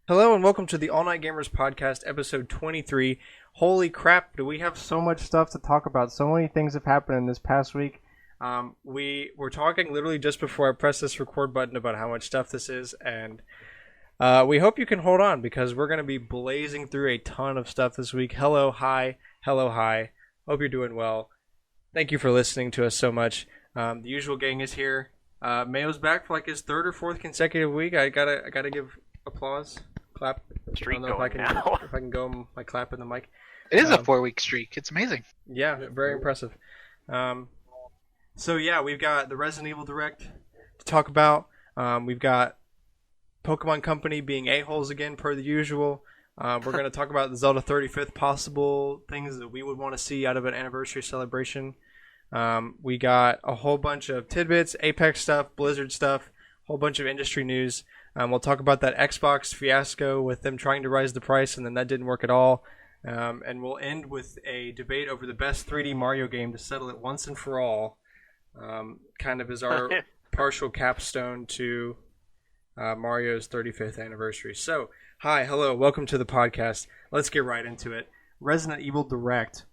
Hello and welcome to the All Night Gamers Podcast, episode 23. Holy crap, do we have so much stuff to talk about. So many things have happened in this past week. We were talking literally just before I pressed this record button about how much stuff this is, and we hope you can hold on because we're going to be blazing through a ton of stuff this week. Hello, hi. Hope you're doing well. Thank you for listening to us so much. The usual gang is here. Mayo's back for like his third or fourth consecutive week. I gotta give applause. Clap. Streak I don't know going if I can go my clap in the mic. It is a 4-week streak. It's amazing. Yeah, very impressive. So yeah, we've got the Resident Evil Direct to talk about. We've got Pokemon Company being a-holes again per the usual. We're going to talk about the Zelda 35th, possible things that we would want to see out of an anniversary celebration. We got a whole bunch of tidbits, Apex stuff, Blizzard stuff, a whole bunch of industry news. We'll talk about that Xbox fiasco with them trying to raise the price, and then that didn't work at all. And we'll end with a debate over the best 3D Mario game to settle it once and for all. Kind of as our partial capstone to Mario's 35th anniversary. So, hi, hello, welcome to the podcast. Let's get right into it. Resident Evil Direct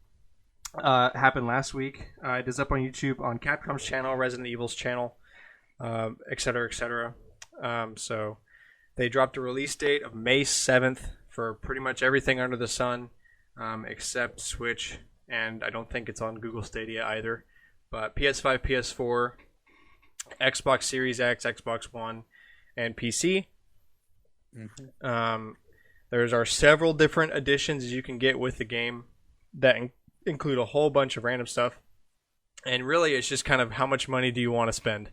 happened last week. It is up on YouTube, on Capcom's channel, Resident Evil's channel, etc., etc. So they dropped a release date of May 7th for pretty much everything under the sun, except Switch, and I don't think it's on Google Stadia either. But PS5, PS4, Xbox Series X, Xbox One, and PC. There's are several different editions you can get with the game that include a whole bunch of random stuff. And really, it's just kind of how much money do you want to spend.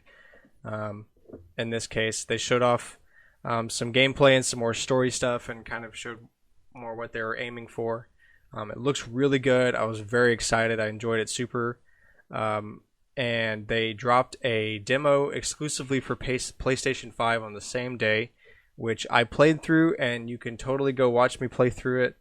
In this case, they showed off some gameplay and some more story stuff and kind of showed more what they were aiming for. It looks really good. I was very excited. I enjoyed it super. And they dropped a demo exclusively for PlayStation 5 on the same day, which I played through, and you can totally go watch me play through it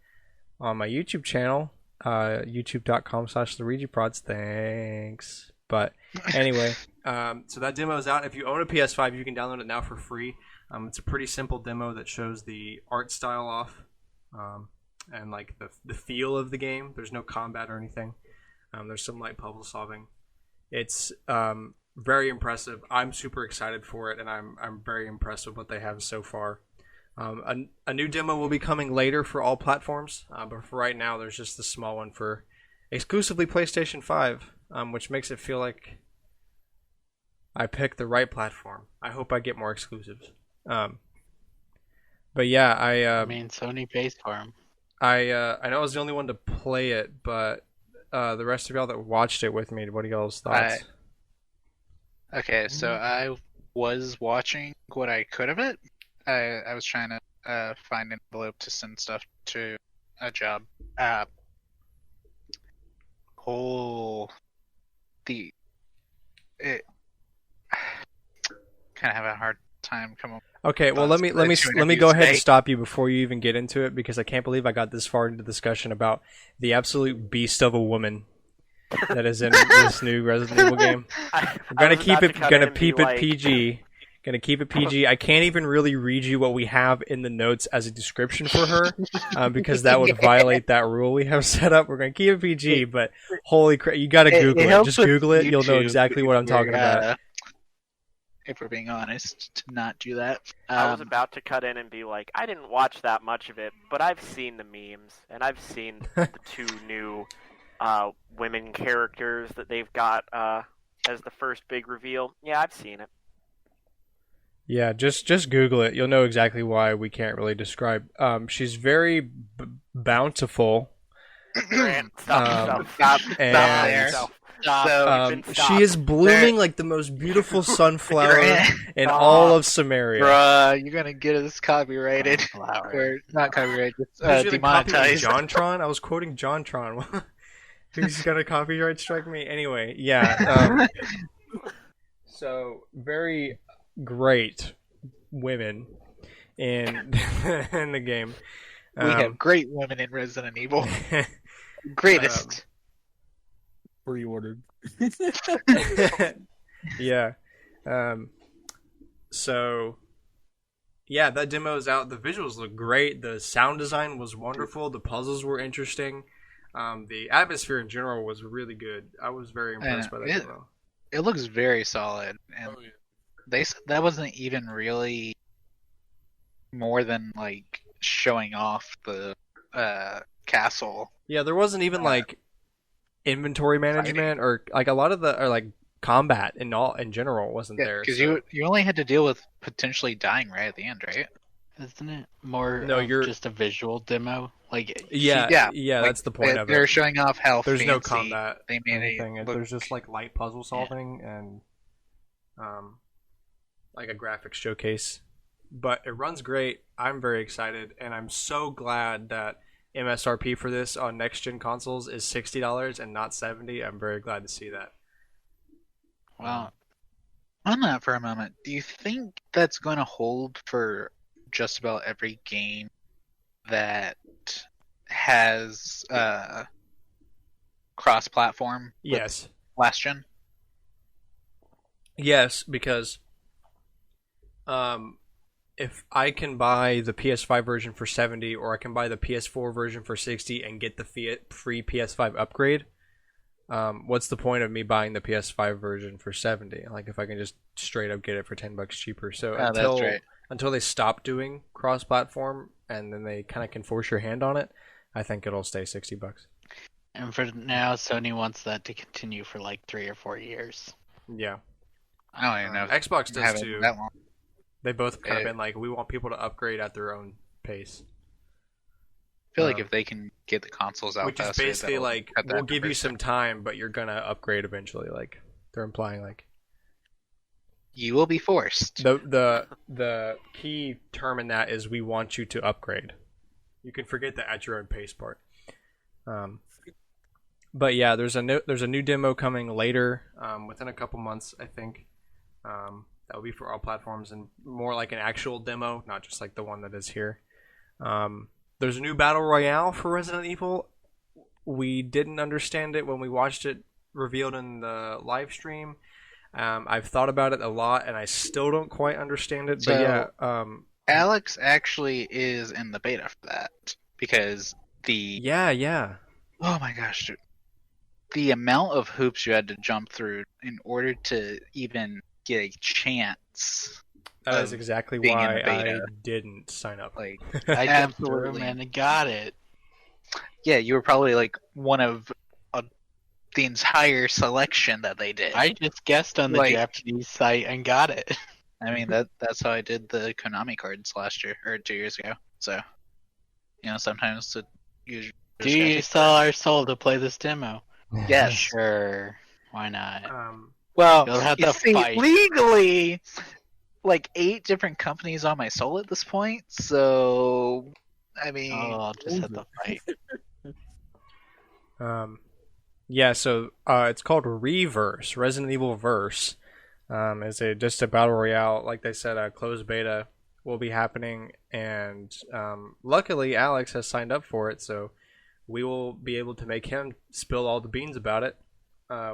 on my YouTube channel, youtube.com/TheRegiProds. Thanks. But anyway, so that demo is out. If you own a PS5, you can download it now for free. It's a pretty simple demo that shows the art style off and like the feel of the game. There's no combat or anything. There's some light puzzle solving. It's very impressive. I'm super excited for it, and I'm very impressed with what they have so far. A new demo will be coming later for all platforms, but for right now, there's just the small one for exclusively PlayStation 5. Which makes it feel like I picked the right platform. I hope I get more exclusives. But yeah, I mean, Sony pays for them. I know I was the only one to play it, but the rest of y'all that watched it with me, what are y'all's thoughts? Okay, so I was watching what I could of it. I was trying to find an envelope to send stuff to a job. It kind of have a hard time coming. Okay, well let me go ahead and stop you before you even get into it, because I can't believe I got this far into the discussion about the absolute beast of a woman that is in this new Resident Evil game. We're gonna keep it PG. Gonna keep it PG. I can't even really read you what we have in the notes as a description for her, because that would violate that rule we have set up. We're gonna keep it PG, but holy crap, you gotta Google it. Just Google it, you'll know exactly what I'm talking about. If we're being honest, to not do that. I was about to cut in and be like, I didn't watch that much of it, but I've seen the memes, and I've seen the two new women characters that they've got as the first big reveal. Yeah, I've seen it. Yeah, just Google it. You'll know exactly why we can't really describe. She's very bountiful. Stop and she is blooming like the most beautiful sunflower in all of Samaria. Bruh, you're gonna get us copyrighted. Or not copyrighted, demonetized. JonTron? I was quoting JonTron. Who's gonna copyright strike me? Anyway, yeah. So, very great women in in the game. We have great women in Resident Evil. Greatest. Pre-ordered. Yeah. Um, so yeah, that demo is out. The visuals look great. The sound design was wonderful. The puzzles were interesting. The atmosphere in general was really good. I was very And impressed by that it demo. it looks very solid, and they said that wasn't even really more than like showing off the castle Yeah, there wasn't even uh, like inventory fighting. management or like a lot of the or like combat in general wasn't Yeah, there. because So you only had to deal with potentially dying right at the end, right? Isn't it more no, of you're just a visual demo? Like yeah Yeah, like that's the point of they're it. showing off how There's no fancy combat they or made it anything. look. There's just like light puzzle Yeah. solving and um, like a graphics showcase. But it runs great. I'm very excited, and I'm so glad that MSRP for this on next gen consoles is $60 and not 70. I'm very glad to see that. well, On that for a moment, do you think that's going to hold for just about every game that has cross-platform with Yes, last gen? yes, because um, if I can buy the PS5 version for 70, or I can buy the PS4 version for 60 and get the free PS5 upgrade, what's the point of me buying the PS5 version for 70? Like if I can just straight up get it for $10 cheaper. So Oh, that's right. until they stop doing cross-platform and then they kind of can force your hand on it, I think it'll stay $60. and for now, Sony wants that to continue for like 3 or 4 years. Yeah, I don't even know. If Xbox they does have it too. that long. They both kind of Yeah. been like, we want people to upgrade at their own pace. I feel like Um, if they can get the consoles out Which is faster, basically that'll like, cut that we'll give you number. some time, but you're gonna upgrade eventually. Like they're implying, like You will be forced. the key term in that is we want you to upgrade. You can forget the at your own pace part. But yeah, there's a new demo coming later, within a couple months, I think. That will be for all platforms and more like an actual demo, not just like the one that is here. There's a new battle royale for Resident Evil. We didn't understand it when we watched it revealed in the live stream. I've thought about it a lot, and I still don't quite understand it. But yeah, Alex actually is in the beta for that because yeah. oh my gosh, dude, the amount of hoops you had to jump through in order to even get a chance That is of exactly being in why the beta. I didn't sign up. Like I jumped through absolutely, them and got it. yeah, you were probably like one of the entire selection that they did. I just guessed on the Like- Japanese site and got it. I mean that's how I did the Konami cards last year or 2 years ago. So sometimes you Do you sell our soul to play this demo? yes. Sure. Why not? Well, You'll have you to see, fight. legally, like 8 different companies on my soul at this point. So, I mean, Oh, I'll just have to fight. Yeah, so it's called Reverse, Resident Evil Verse. It's just a battle royale. Like they said, a closed beta will be happening, and luckily Alex has signed up for it, so we will be able to make him spill all the beans about it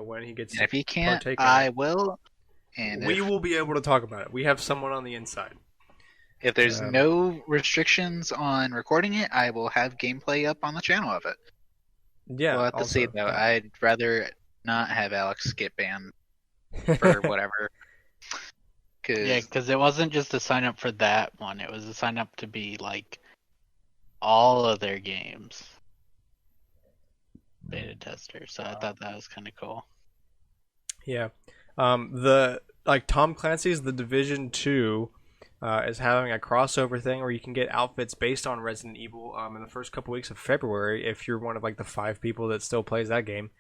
when he gets. and if he can't, partake in I it. will. And We will be able to talk about it. We have someone on the inside. if there's um, no restrictions on recording it, I will have gameplay up on the channel of it. Yeah, We'll have to see, also, though. yeah. I'd rather not have Alex get banned for whatever. Yeah, because it wasn't just a sign up for that one. It was a sign up to be like all of their games beta tester. So I thought that was kind of cool. Yeah. The like Tom Clancy's The Division 2 is having a crossover thing where you can get outfits based on Resident Evil in the first couple weeks of February if you're one of like the 5 people that still plays that game.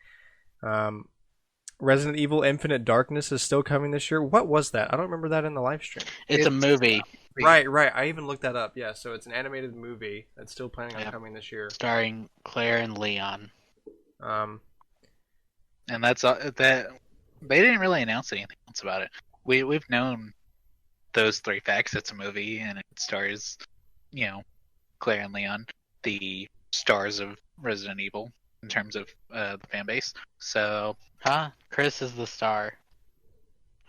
Resident Evil Infinite Darkness is still coming this year. What was that? I don't remember that in the live stream. It's a movie Right. I even looked that up. Yeah, so it's an animated movie that's still planning on Yep. coming this year. starring Claire and Leon. Um, And that's that. They didn't really announce anything else about it. We've known those 3 facts. It's a movie, and it stars, Claire and Leon, the stars of Resident Evil in terms of the fan base. So Huh? Chris is the star.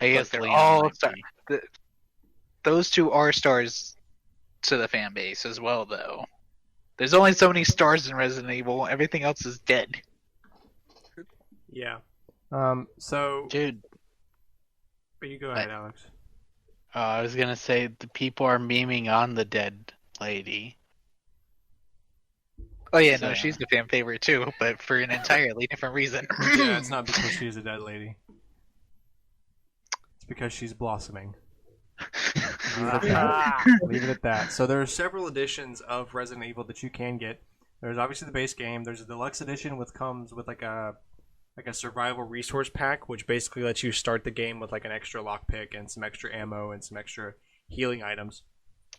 I guess they're Leon all might star- be. th- those two are stars to the fan base as well, though. There's only so many stars in Resident Evil. Everything else is dead. Yeah. So Dude, you go ahead, Alex. I was gonna say the people are memeing on the dead lady. Oh yeah, no, So- she's the fan favorite too, but for an entirely different reason. Yeah, it's not because she's a dead lady. It's because she's blossoming. Leave it at that. Leave it at that. So there are several editions of Resident Evil that you can get. There's obviously the base game. There's a deluxe edition which comes with like a survival resource pack, which basically lets you start the game with like an extra lockpick and some extra ammo and some extra healing items.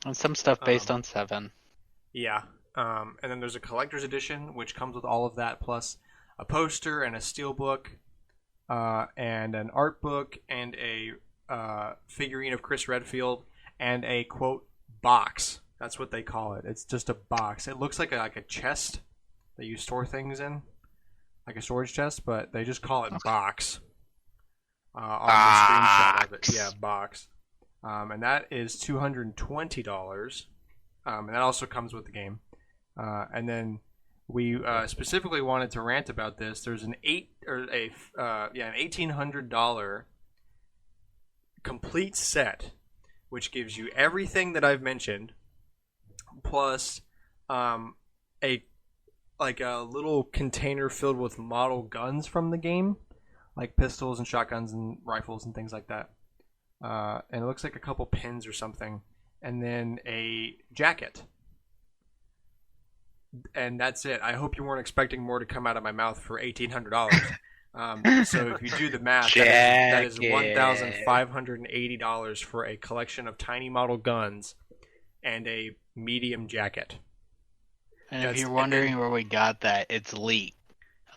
And some stuff based on 7. Yeah. And then there's a collector's edition, which comes with all of that, plus a poster and a steelbook, and an art book, and a figurine of Chris Redfield, and a, quote, box. That's what they call it. It's just a box. It looks like a chest that you store things in, like a storage chest, but they just call it box. On the screenshot of it. Yeah, box. And that is $220. And that also comes with the game. And then we specifically wanted to rant about this. There's an $1,800 complete set, which gives you everything that I've mentioned, plus a little container filled with model guns from the game, like pistols and shotguns and rifles and things like that. And it looks like a couple pins or something, and then a jacket. And that's it. I hope you weren't expecting more to come out of my mouth for $1,800. So if you do the math, that is $1,580 for a collection of tiny model guns and a medium jacket. And if you're wondering where we got that, it's leaked.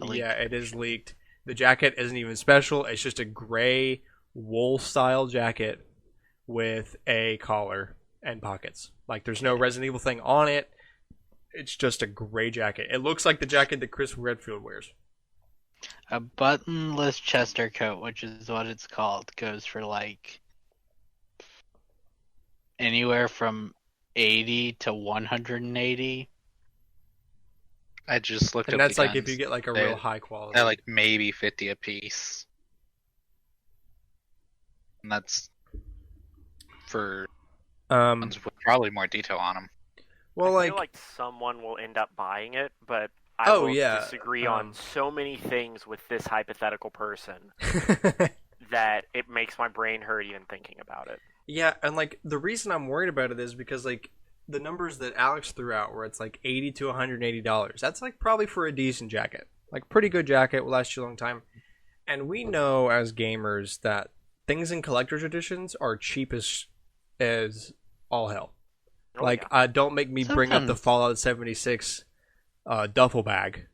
Yeah, it is leaked. The jacket isn't even special. It's just a gray wool-style jacket with a collar and pockets. Like, there's no Resident Evil thing on it. It's just a gray jacket. It looks like the jacket that Chris Redfield wears. A buttonless Chester coat, which is what it's called, goes for like anywhere from 80 to 180. I just looked And up that's the like if guns. you get like a real high quality. They're like maybe 50 a piece. And that's for ones with probably more detail on them. Well, I feel like someone will end up buying it, but I will disagree on so many things with this hypothetical person that it makes my brain hurt even thinking about it. Yeah, and like the reason I'm worried about it is because like the numbers that Alex threw out, where it's like $80 to $180, that's like probably for a decent jacket, like pretty good jacket, will last you a long time. And we know as gamers that things in collector's editions are cheap as all hell. Oh, like, yeah. Don't make me bring up the Fallout 76 duffel bag.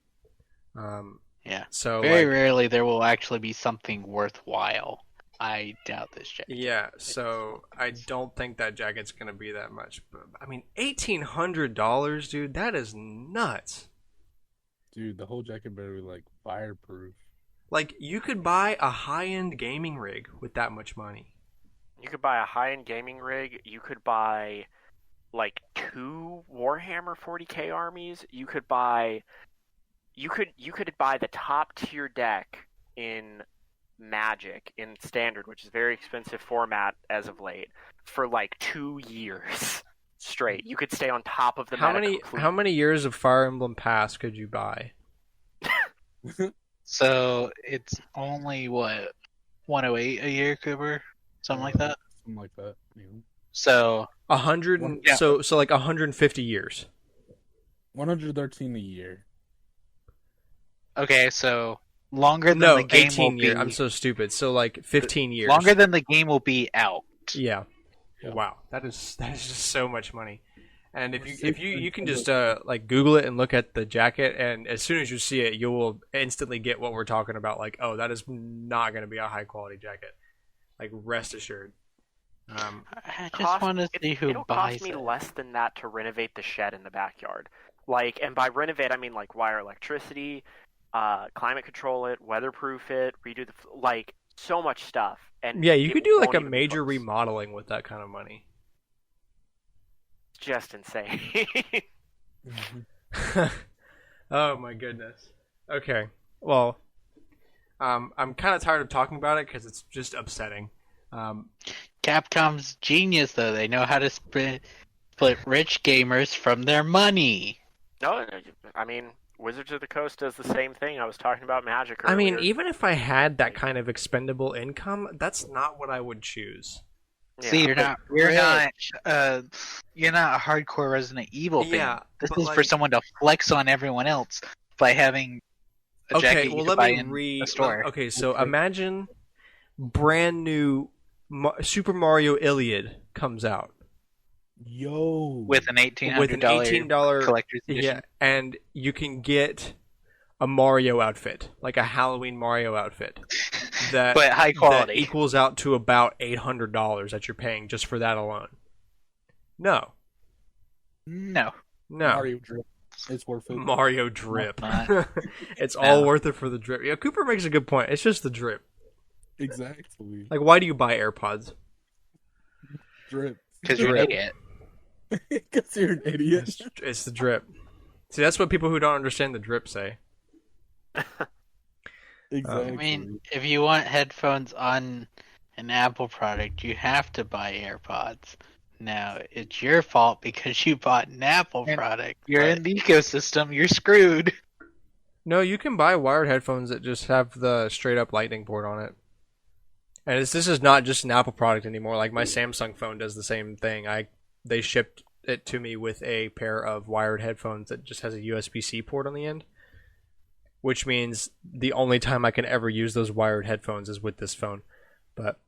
Yeah. So very rarely there will actually be something worthwhile. I doubt this jacket. Yeah, so I don't think that jacket's gonna be that much. But I mean, $1,800, dude, that is nuts. Dude, the whole jacket better be like fireproof. Like, you could buy a high-end gaming rig with that much money. You could buy a high-end gaming rig. You could buy like 2 Warhammer 40K armies. You could buy the top tier deck in Magic in Standard, which is a very expensive format as of late, for like 2 years straight. You could stay on top of the meta. How many years of Fire Emblem Pass could you buy? So it's only what 108 a year, Cooper, something like that. Something like that. Yeah. So 100. Yeah. So like 150 years. 113 a year. okay, so longer than the game 18 will years. be. I'm so stupid. So like 15 years. Longer than the game will be out. Yeah. Yeah. Wow, that is just so much money. And if you can just like Google it and look at the jacket, and as soon as you see it, you will instantly get what we're talking about. Like, oh, that is not going to be a high quality jacket. Like, rest assured. I just want to see who it'll buys cost me it. less than that to renovate the shed in the backyard. Like, and by renovate, I mean like wire electricity, climate control it, weatherproof it, redo the like so much stuff, and Yeah, you it could do like won't a even be major close. remodeling with that kind of money. Just insane. Oh my goodness. Okay. Well, I'm kind of tired of talking about it because it's just upsetting. Capcom's genius, though. They know how to split rich gamers from their money. No, I mean, Wizards of the Coast does the same thing. I was talking about Magic earlier. I mean, even if I had that kind of expendable income, that's not what I would choose. Yeah. See, You're but not you're rich. you're not a hardcore Resident Evil fan. Yeah, This but is for like- someone to flex on everyone else by having a jacket Okay, you well could let buy me in read. a store. Okay, so imagine brand new Super Mario Iliad comes out Yo. with an $1,800 with an $18 collector's edition. Yeah, and you can get a Mario outfit, like a Halloween Mario outfit, that But high that quality. equals out to about $800 that you're paying just for that alone. No, No. Mario drip. It's worth it. Mario drip. No, It's all No. worth it for the drip. Yeah, Cooper makes a good point. It's just the drip. Exactly. Like, why do you buy AirPods? Drip. Because you're an Drip. idiot. Because you're an idiot. It's the drip. See, that's what people who don't understand the drip say. Exactly. I mean, if you want headphones on an Apple product, you have to buy AirPods. Now, it's your fault because you bought an Apple And product. You're but in the ecosystem. You're screwed. No, you can buy wired headphones that just have the straight up lightning port on it. And this is not just an Apple product anymore. Like my Samsung phone does the same thing. They shipped it to me with a pair of wired headphones that just has a USB-C port on the end, which means the only time I can ever use those wired headphones is with this phone. But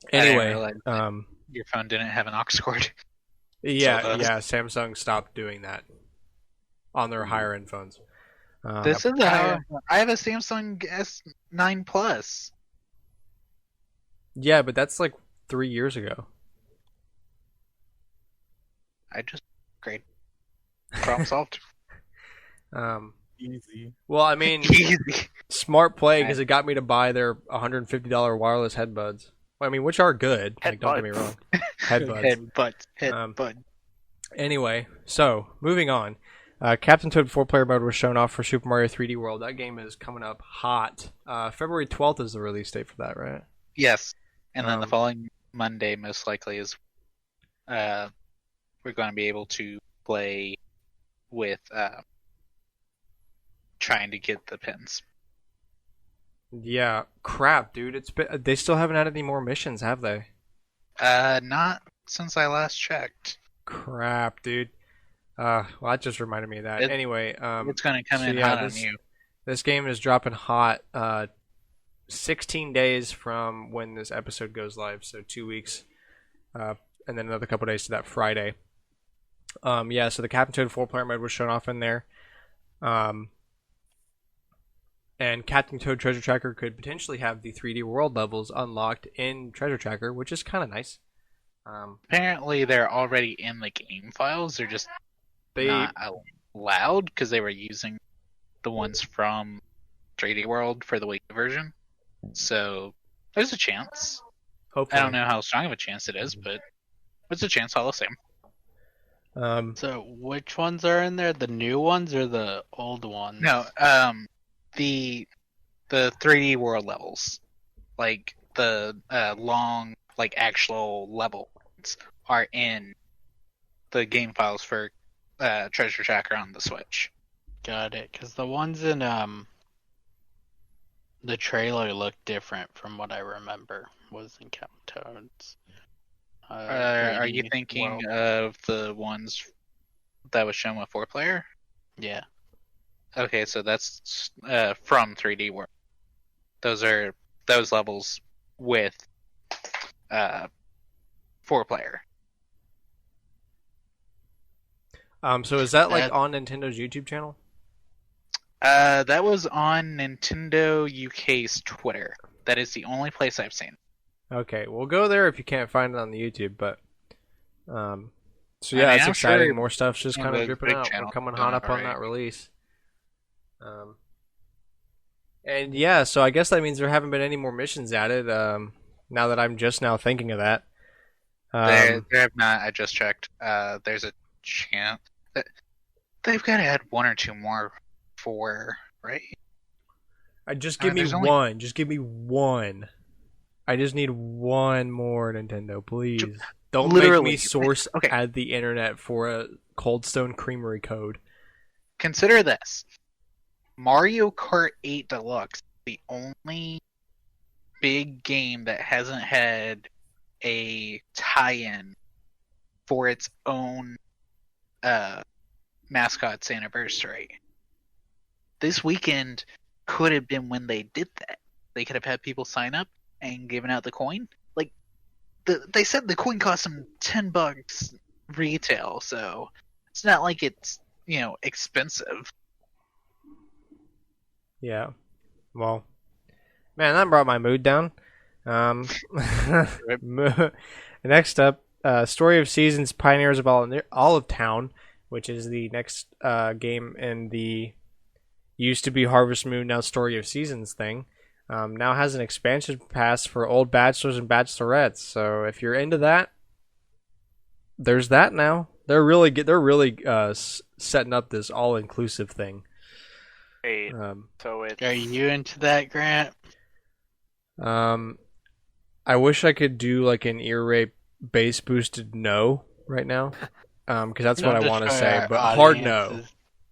I didn't anyway, realize your phone didn't have an aux cord. yeah, So, Samsung stopped doing that on their higher end phones. This is I have a Samsung S9 Plus. Yeah, but that's like 3 years ago. I just great. Problem solved. Easy. Well, I mean, Easy. smart play because it got me to buy their $150 wireless headbuds. Well, I mean, which are good. Like, don't get me wrong. Headbuds. Headbutt. Anyway, so moving on. Captain Toad 4-player mode was shown off for Super Mario 3D World. That game is coming up hot. February 12th is the release date for that, right? Yes. And then the Um, following Monday, most likely, is we're going to be able to play with trying to get the pins. Yeah. Crap, dude. They still haven't had any more missions, have they? Not since I last checked. Crap, dude. Well, that just reminded me of that. Anyway, It's going to come so in yeah, hot on you. this game is dropping hot 16 days from when this episode goes live, so 2 weeks, and then another couple days to that Friday. Yeah, so the Captain Toad 4-player mode was shown off in there. And Captain Toad Treasure Tracker could potentially have the 3D World levels unlocked in Treasure Tracker, which is kind of nice. Apparently, they're already in the game files. They're just not allowed because they were using the ones from 3D World for the Wii version. So there's a chance. Hopefully. I don't know how strong of a chance it is, but it's a chance all the same. So, which ones are in there? The new ones or the old ones? No, the 3D World levels, like the long, like actual levels, are in the game files for Treasure Tracker on the Switch. Got it. Because the ones in the trailer look different from what I remember was in Captain Toad's. Are you 3D thinking World. of the ones that was shown with 4-player? Yeah. Okay, so that's from 3D World. Those are those levels with 4-player. So is that like That- on Nintendo's YouTube channel? That was on Nintendo UK's Twitter. That is the only place I've seen. Okay, we'll go there if you can't find it on the YouTube, but so I yeah, mean, it's I'm exciting. sure More stuff's just on kind of the dripping big out. We're channel coming doing hot it up on already. that release. And yeah, so I guess that means there haven't been any more missions added. Now that I'm just now thinking of that. There have not. I just checked. There's a chance that they've got to add one or two more for right. Just I give mean, me there's only one. Just give me one. I just need one more, Nintendo, please. Don't make literally me source okay. at the internet for a Cold Stone Creamery code. Consider this: Mario Kart 8 Deluxe, the only big game that hasn't had a tie-in for its own mascot's anniversary. This weekend could have been when they did that. They could have had people sign up and given out the coin. Like they said, the coin cost them $10 retail, so it's not like it's expensive. Yeah. Well, man, that brought my mood down. Next up, Story of Seasons: Pioneers of Olive Town, which is the next game in the used to be Harvest Moon, now Story of Seasons thing. Now has an expansion pass for old bachelors and bachelorettes. So if you're into that, there's that now. They're really setting up this all-inclusive thing. Wait, so it's... Are you into that, Grant? I wish I could do like an ear rape bass boosted no right now, because that's what I want to say, but hard no.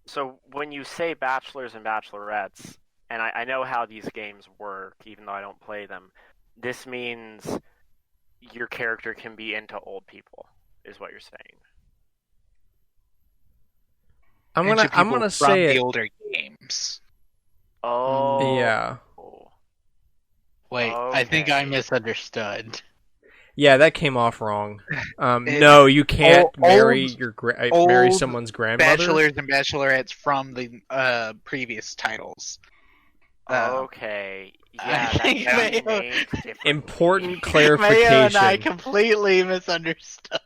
So when you say bachelors and bachelorettes, and I know how these games work, even though I don't play them, this means your character can be into old people, is what you're saying. I'm gonna say the older games. Oh. Yeah. Wait, Okay. I think I misunderstood. Yeah, that came off wrong. No, you can't marry marry someone's grandmother. Bachelors and bachelorettes from the previous titles. Okay. Yeah, that makes different. Important clarification. Mayo and I completely misunderstood.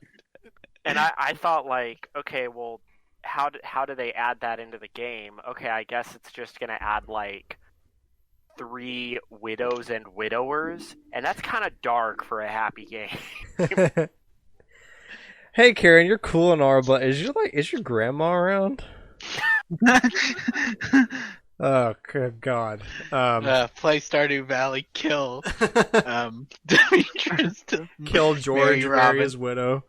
And I thought like, okay, well, how do they add that into the game? Okay, I guess it's just gonna add like 3 widows and widowers, and that's kind of dark for a happy game. Hey, Karen, you're cool and all, but is your grandma around? Oh, good God. Play Stardew Valley, kill Demetrius to kill George, marry his widow.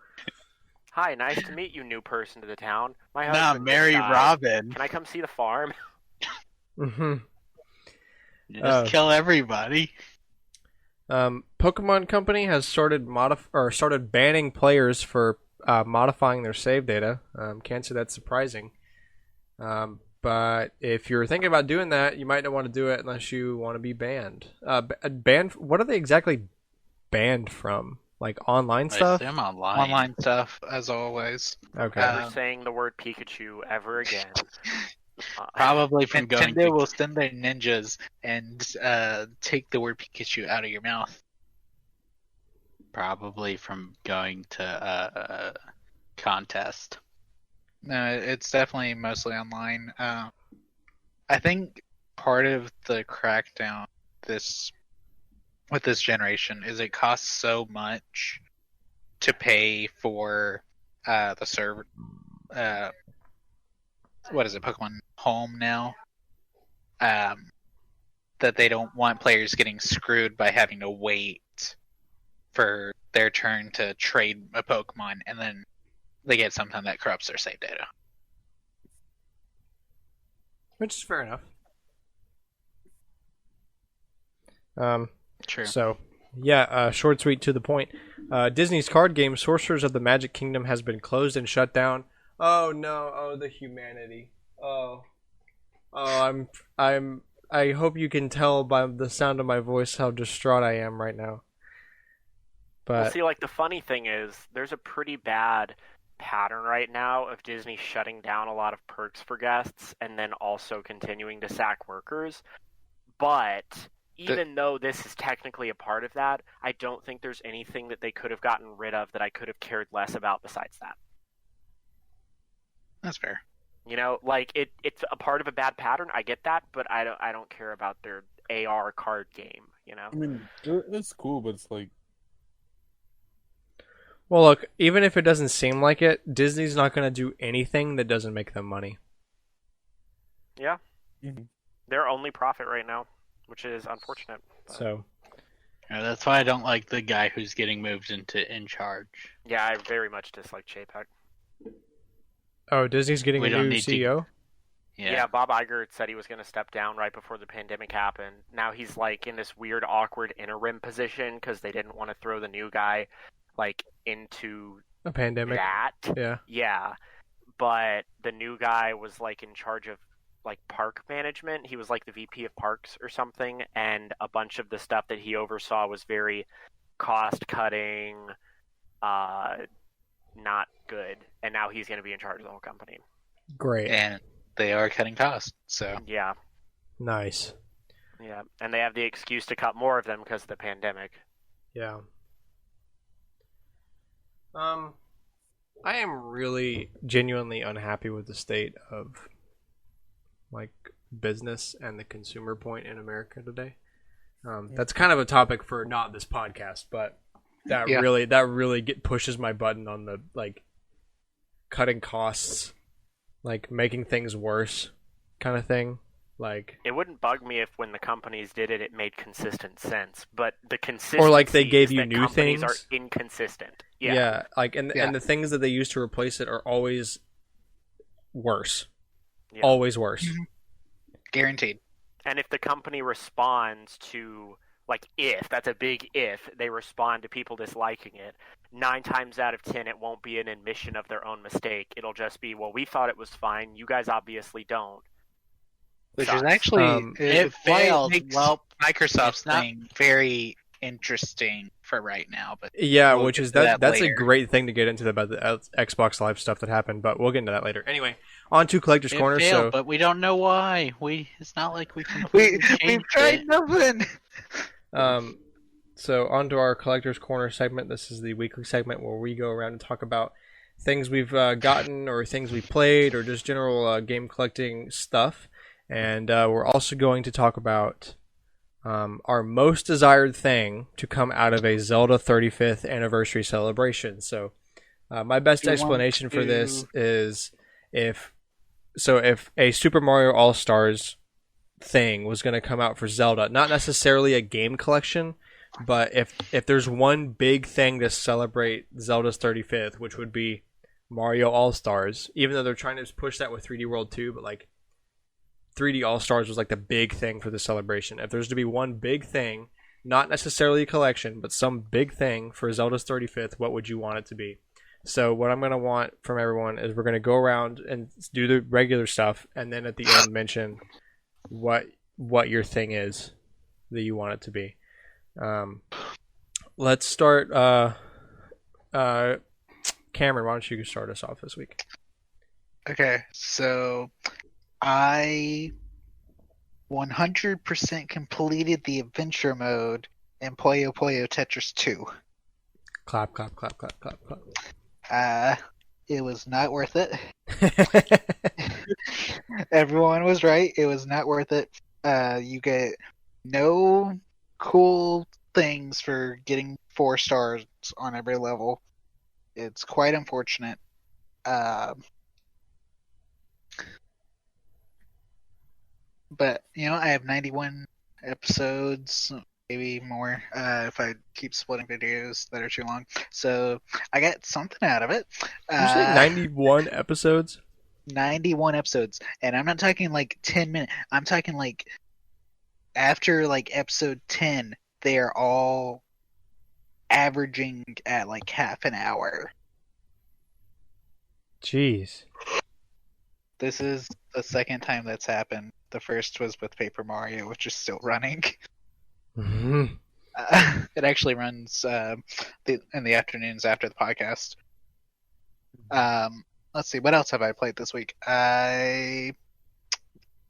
Hi, nice to meet you, new person to the town. My Nah, husband marry just died. Robin. Can I come see the farm? Mm-hmm. Just kill everybody. Pokemon Company has started banning players for modifying their save data. Can't say that's surprising. But if you're thinking about doing that, you might not want to do it unless you want to be banned. Banned? What are they exactly banned from? Like online stuff? I'm online. Online stuff, as always. Okay. Never saying the word Pikachu ever again. Probably from going Nintendo will send their ninjas and take the word Pikachu out of your mouth. Probably from going to contest. No, it's definitely mostly online. I think part of the crackdown with this generation is it costs so much to pay for the server. What is it, Pokemon Home now? That they don't want players getting screwed by having to wait for their turn to trade a Pokemon, and then they get something that corrupts their save data. Which is fair enough. True. So, yeah, short, sweet, to the point. Disney's card game Sorcerers of the Magic Kingdom has been closed and shut down. Oh no! Oh, the humanity! Oh, I hope you can tell by the sound of my voice how distraught I am right now. But well, see, like the funny thing is, there's a pretty bad pattern right now of Disney shutting down a lot of perks for guests and then also continuing to sack workers. But even though this is technically a part of that, I don't think there's anything that they could have gotten rid of that I could have cared less about besides that. That's fair. You know, like it's a part of a bad pattern. I get that, but I don't care about their AR card game. I mean, it's cool, but it's like, Well, look, even if it doesn't seem like it, Disney's not going to do anything that doesn't make them money. Yeah, mhm. their only profit right now, which is unfortunate. But So, Yeah, that's why I don't like the guy who's getting moved into in charge. yeah, I very much dislike Chapek. oh, Disney's getting We a don't new need to- CEO? Yeah, Bob Iger said he was going to step down right before the pandemic happened. Now he's like in this weird, awkward interim position because they didn't want to throw the new guy like into A pandemic? that. Yeah. Yeah, but the new guy was like in charge of like park management. He was like the VP of parks or something, and a bunch of the stuff that he oversaw was very cost cutting, not good. And now he's going to be in charge of the whole company. Great. And they are cutting costs, so Yeah, Nice. yeah, and they have the excuse to cut more of them because of the pandemic. Yeah. I am really genuinely unhappy with the state of like business and the consumer point in America today. That's kind of a topic for not this podcast, but that Yeah. really pushes my button on the like cutting costs, like making things worse, kind of thing. Like, It wouldn't bug me if when the companies did it, it made consistent sense. But the consistency or like they gave is you that new companies things. are inconsistent. Yeah, like and Yeah. and the things that they use to replace it are always worse. Yeah. Always worse. Mhm. Guaranteed. And if the company responds to, like, if, that's a big if, they respond to people disliking it, 9 times out of 10, it won't be an admission of their own mistake. It'll just be, well, we thought it was fine. You guys obviously don't. Which Sucks. is actually It why failed. makes Well, Microsoft's it's not- thing very interesting for right now. But Yeah, we'll which get is to that's a later. great thing to get into about the Xbox Live stuff that happened, but we'll get into that later. Anyway, on to Collector's it Corner. failed, So, but we don't know why. It's not like we we completely we've changed tried it. nothing. so on to our Collector's Corner segment. This is the weekly segment where we go around and talk about things we've gotten or things we played or just general game collecting stuff. And we're also going to talk about our most desired thing to come out of a Zelda 35th anniversary celebration. So, my best You want explanation for this to- is if a Super Mario All Stars thing was going to come out for Zelda, not necessarily a game collection, but if there's one big thing to celebrate Zelda's 35th, which would be Mario All Stars, even though they're trying to push that with 3D World 2, but like 3D All Stars was like the big thing for the celebration. If there's to be one big thing, not necessarily a collection, but some big thing for Zelda's 35th, what would you want it to be? So what I'm going to want from everyone is we're going to go around and do the regular stuff, and then at the end mention what your thing is that you want it to be. Let's start. Cameron, why don't you start us off this week? Okay, so I 100% completed the adventure mode in Puyo Puyo Tetris 2. Clap, clap, clap, clap, clap, clap. It was not worth it. Everyone was right. It was not worth it. You get no cool things for getting 4 stars on every level. It's quite unfortunate. But I have 91 episodes, maybe more, if I keep splitting videos that are too long. So I got something out of it. You say 91 episodes? 91 episodes, and I'm not talking like 10 minutes. I'm talking like after like episode 10, they are all averaging at like half an hour. Jeez. This is the second time that's happened. The first was with Paper Mario, which is still running. Mm-hmm. It actually runs in the afternoons after the podcast. Let's see, what else have I played this week? I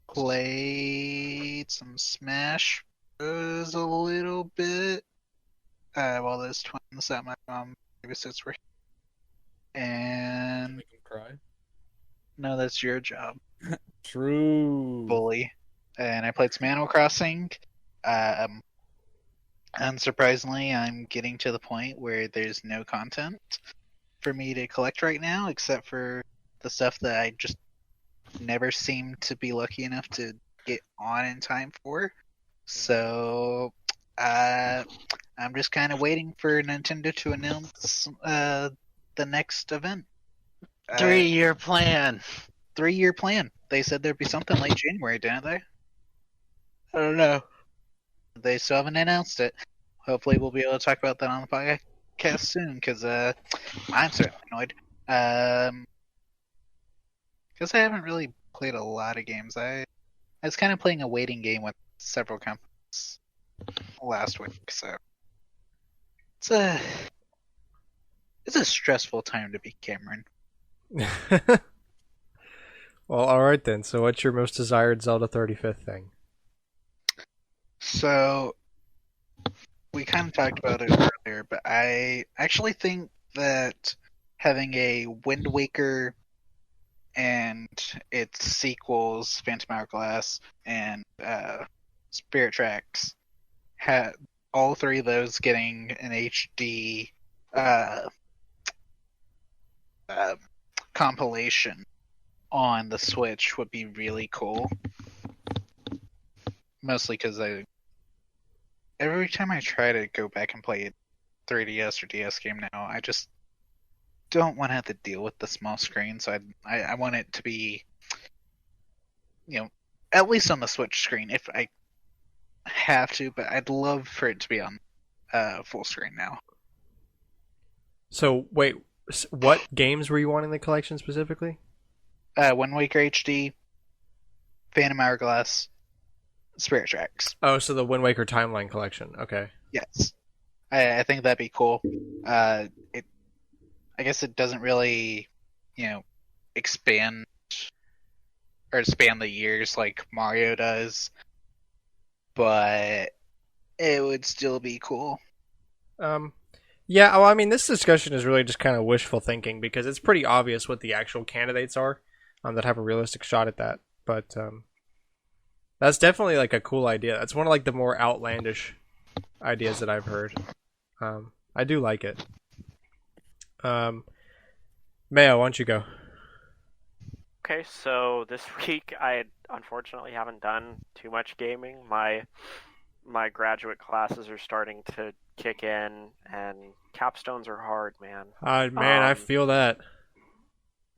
played some Smash Bros. A little bit. While those twins that my mom babysits for. And Make him cry. no, that's your job, True. bully. And I played some Animal Crossing. Um, Unsurprisingly, I'm getting to the point where there's no content for me to collect right now, except for the stuff that I just never seem to be lucky enough to get on in time for. So, I'm just kind of waiting for Nintendo to announce the next event. 3-year plan. 3-year plan. They said there'd be something late January, didn't they? I don't know. They still haven't announced it. Hopefully, we'll be able to talk about that on the podcast soon, because I'm certainly annoyed. Because I haven't really played a lot of games. I was kind of playing a waiting game with several companies last week, so it's a it's a stressful time to be Cameron. Well, all right then. So, what's your most desired Zelda 35th thing? So we kind of talked about it earlier, but I actually think that having a Wind Waker and its sequels, Phantom Hourglass and Spirit Tracks, had all three of those getting an HD uh, uh, compilation on the Switch would be really cool. Mostly because every time I try to go back and play a 3DS or DS game now, I just don't want to have to deal with the small screen. So I want it to be, at least on the Switch screen if I have to. But I'd love for it to be on full screen now. So, wait, what games were you wanting in the collection specifically? Wind Waker HD, Phantom Hourglass, Spirit Tracks. Oh, so the Wind Waker Timeline collection. Okay. Yes, I think that'd be cool. I guess it doesn't really, expand or span the years like Mario does, but it would still be cool. Yeah, well, I mean, this discussion is really just kind of wishful thinking because it's pretty obvious what the actual candidates are that have a realistic shot at that. But that's definitely like a cool idea. That's one of like the more outlandish ideas that I've heard. I do like it. Mayo, why don't you go? Okay, so this week I unfortunately haven't done too much gaming. My graduate classes are starting to kick in, and capstones are hard, man. Man, I feel that.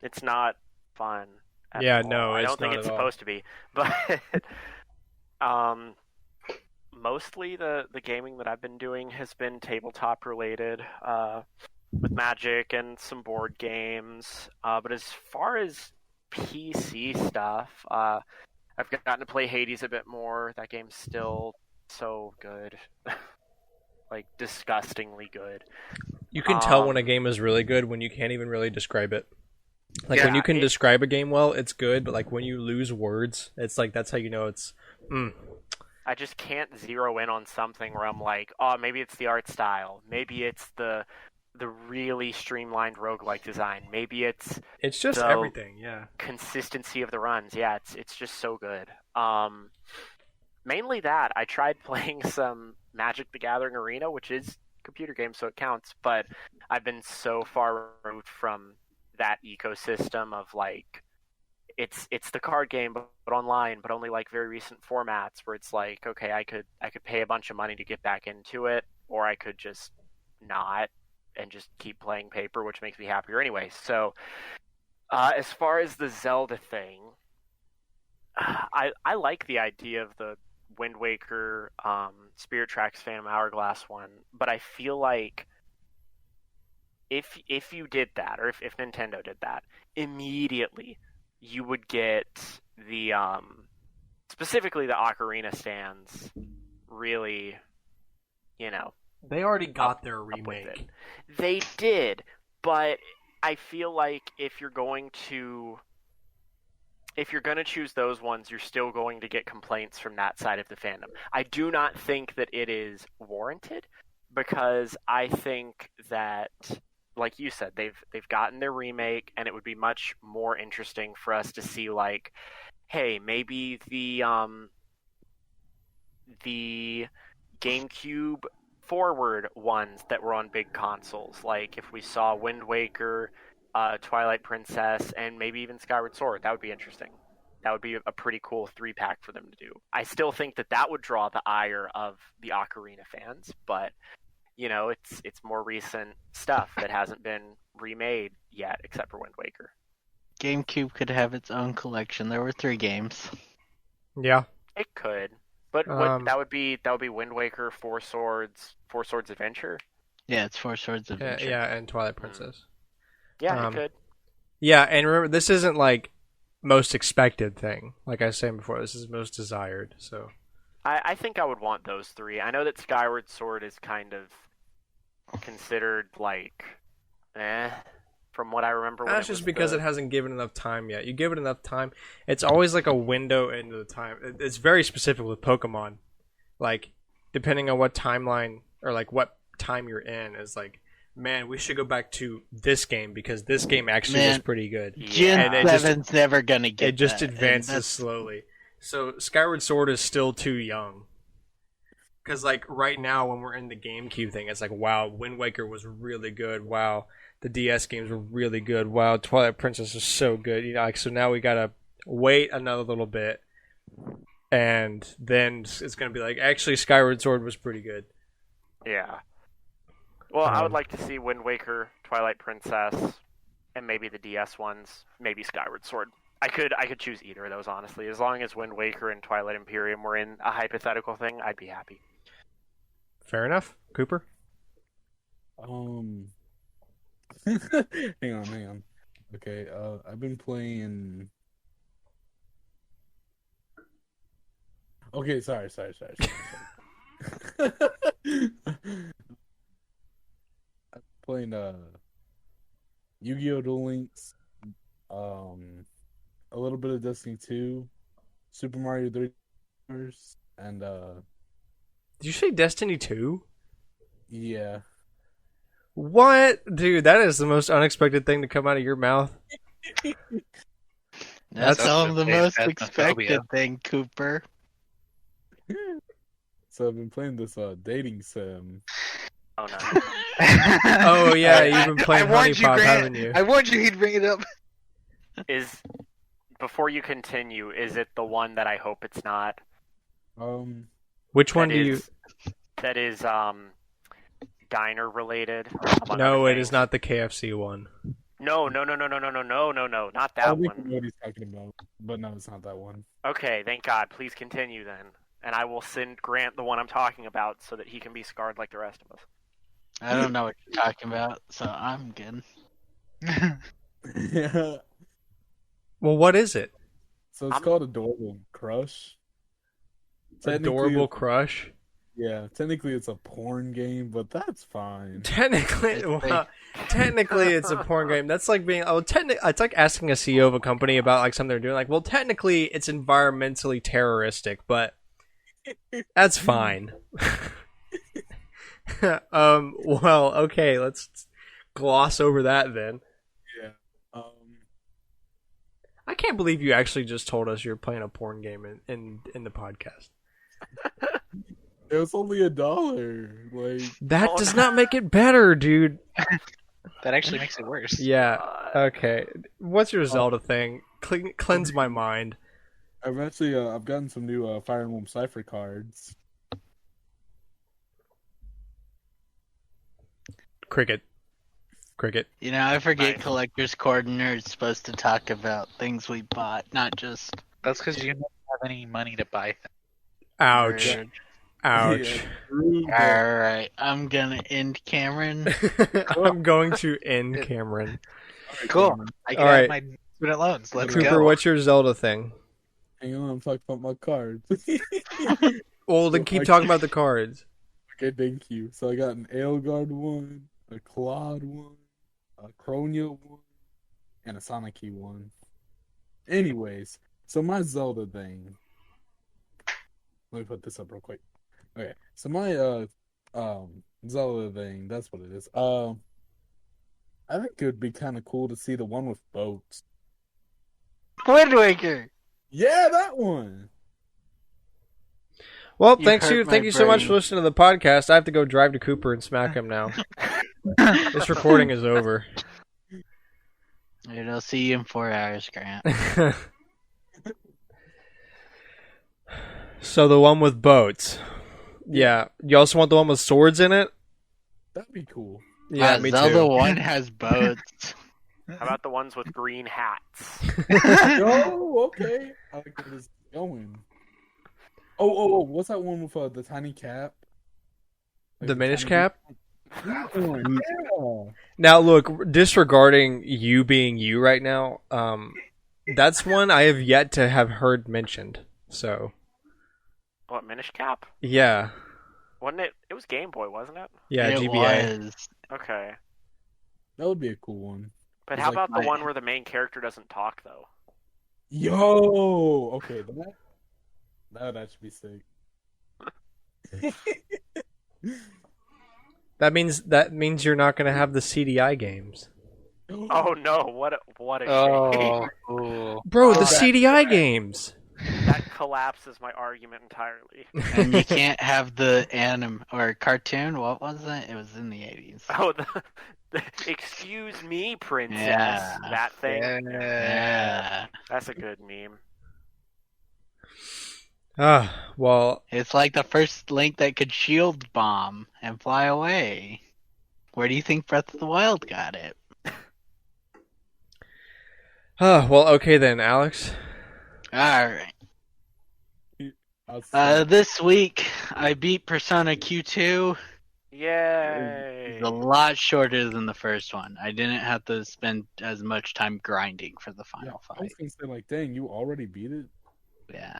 It's not fun. Yeah, all. no, I it's don't think not it's at all. supposed to be, but mostly the gaming that I've been doing has been tabletop related, with Magic and some board games. But as far as PC stuff, I've gotten to play Hades a bit more. That game's still so good. Like, disgustingly good. You can tell when a game is really good when you can't even really describe it. Like Yeah, when you can describe a game well, it's good, but like when you lose words, it's like that's how you know it's. I just can't zero in on something where I'm like, oh, maybe it's the art style, maybe it's the really streamlined roguelike design, maybe it's just the everything, yeah. consistency of the runs. Yeah, it's just so good. Mainly that. I tried playing some Magic the Gathering Arena, which is a computer game, so it counts, but I've been so far removed from that ecosystem of like it's the card game but online, but only like very recent formats where it's like, okay, I could pay a bunch of money to get back into it, or I could just not and just keep playing paper, which makes me happier anyway. So as far as the Zelda thing, I like the idea of the Wind Waker, Spirit Tracks, Phantom Hourglass one, but I feel like if you did that, or if Nintendo did that, immediately you would get the specifically the Ocarina stands really, They already got their up with remake. it. They did, but I feel like if you're going to choose those ones, you're still going to get complaints from that side of the fandom. I do not think that it is warranted, because I think that, like you said, they've gotten their remake, and it would be much more interesting for us to see, like, hey, maybe the GameCube forward ones that were on big consoles. Like if we saw Wind Waker, Twilight Princess, and maybe even Skyward Sword, that would be interesting. That would be a pretty cool 3-pack for them to do. I still think that would draw the ire of the Ocarina fans, but it's more recent stuff that hasn't been remade yet, except for Wind Waker. GameCube could have its own collection. There were 3 games. Yeah. It could, but that would be Wind Waker, Four Swords Adventure. Yeah, it's Four Swords Adventure. Yeah, and Twilight Princess. Yeah, it could. Yeah, and remember, this isn't like most expected thing. Like I was saying before, this is most desired. So I think I would want those 3. I know that Skyward Sword is kind of considered like, from what I remember. That's just because it hasn't given enough time yet. You give it enough time, it's always like a window into the time. It's very specific with Pokemon. Like, depending on what timeline or like what time you're in, is like, man, we should go back to this game because this game actually was pretty good. Gen 7's never gonna get it. Just that, advances slowly. So Skyward Sword is still too young. Because like right now, when we're in the GameCube thing, it's like, wow, Wind Waker was really good. Wow, the DS games were really good. Wow, Twilight Princess is so good. Like, so now we gotta wait another little bit, and then it's gonna be like, actually, Skyward Sword was pretty good. Yeah. Well, I would like to see Wind Waker, Twilight Princess, and maybe the DS ones, maybe Skyward Sword. I could choose either of those, honestly. As long as Wind Waker and Twilight Imperium were in a hypothetical thing, I'd be happy. Fair enough. Cooper? Hang on. Okay, I've been playing... Okay, sorry. I'm playing Yu-Gi-Oh! Duel Links, a little bit of Destiny 2, Super Mario 3, and Did you say Destiny 2? yeah. What? Dude, that is the most unexpected thing to come out of your mouth. That's the most expected thing, Cooper. So I've been playing this dating sim. Oh no. Oh yeah, you've been playing Honey Pop, haven't you? I warned you he'd bring it up. Before you continue, is it the one that I hope it's not? Which one do you? That is diner related. No, it is not the KFC one. No, not that I one. think I know what he's talking about, but no, it's not that one. Okay, thank God. Please continue then, and I will send Grant the one I'm talking about so that he can be scarred like the rest of us. I don't know what you're talking about, so I'm good. Yeah. Well, what is it? So it's called Adorable Crush. Adorable Crush? Yeah, technically it's a porn game, but that's fine. Technically, it's a porn game. That's like being it's like asking a CEO of a company about like something they're doing. Like, well, technically it's environmentally terroristic, but that's fine. Well, okay, let's gloss over that then. Yeah. I can't believe you actually just told us you're playing a porn game in the podcast. It was only $1. Like, that does not make it better, dude. That actually makes it worse. Yeah. Okay. What's your Zelda thing? Cleanse my mind. I've gotten some new Fire Emblem Cypher cards. Cricket. You know, I forget Collector's Corner is supposed to talk about things we bought, not just... That's because you don't have any money to buy things. Ouch. Word. Ouch. Alright, I'm gonna end Cameron. I'm going to end Cameron. Cool. I can have my student loans. Let's Cooper, go. what's your Zelda thing? Hang on, I'm talking about my cards. Well, then keep talking about the cards. Okay, thank you. So I got an Aelgard one, a Claude one, a Cronia one, and a Sonic one. Anyways, so my Zelda thing. Let me put this up real quick. Okay, so my Zelda thing, that's what it is. I think it would be kind of cool to see the one with boats. Wind Waker! Yeah, that one! Well, You thank hurt you. my Thank you so much for brain. listening to the podcast. I have to go drive to Cooper and smack him now. This recording is over. Alright, I'll see you in 4 hours, Grant. So the one with boats. Yeah. You also want the one with swords in it? That'd be cool. Yeah, me Zelda too. 1 has boats. How about the ones with green hats? Oh, okay. I like where this is going. Oh, what's that one with the tiny cap? Like The Minish tiny- Cap? That one, yeah. Now, look, disregarding you being you right now, that's one I have yet to have heard mentioned. So, What, Minish Cap? yeah. Wasn't it? It was Game Boy, wasn't it? Yeah, It GBA. was. Okay. That would be a cool one. But It's how like about the my- one where the main character doesn't talk, though? Yo, okay, that would actually be sick. That means you're not going to have the CDI games. Oh no! What a shame. Oh, Bro, the Oh, CDI games. That collapses my argument entirely. And you can't have the anime or cartoon. What was it? It was in the 80s. Oh, excuse me, princess. Yeah. That thing. Yeah. That's a good meme. Well, It's like the first Link that could shield bomb and fly away. Where do you think Breath of the Wild got it? well, okay then, Alex. Alright. I'll say- This week, I beat Persona Q2. Yay! It's a lot shorter than the first one. I didn't have to spend as much time grinding for the yeah, final I fight. was gonna say like, dang, you already beat it. Yeah.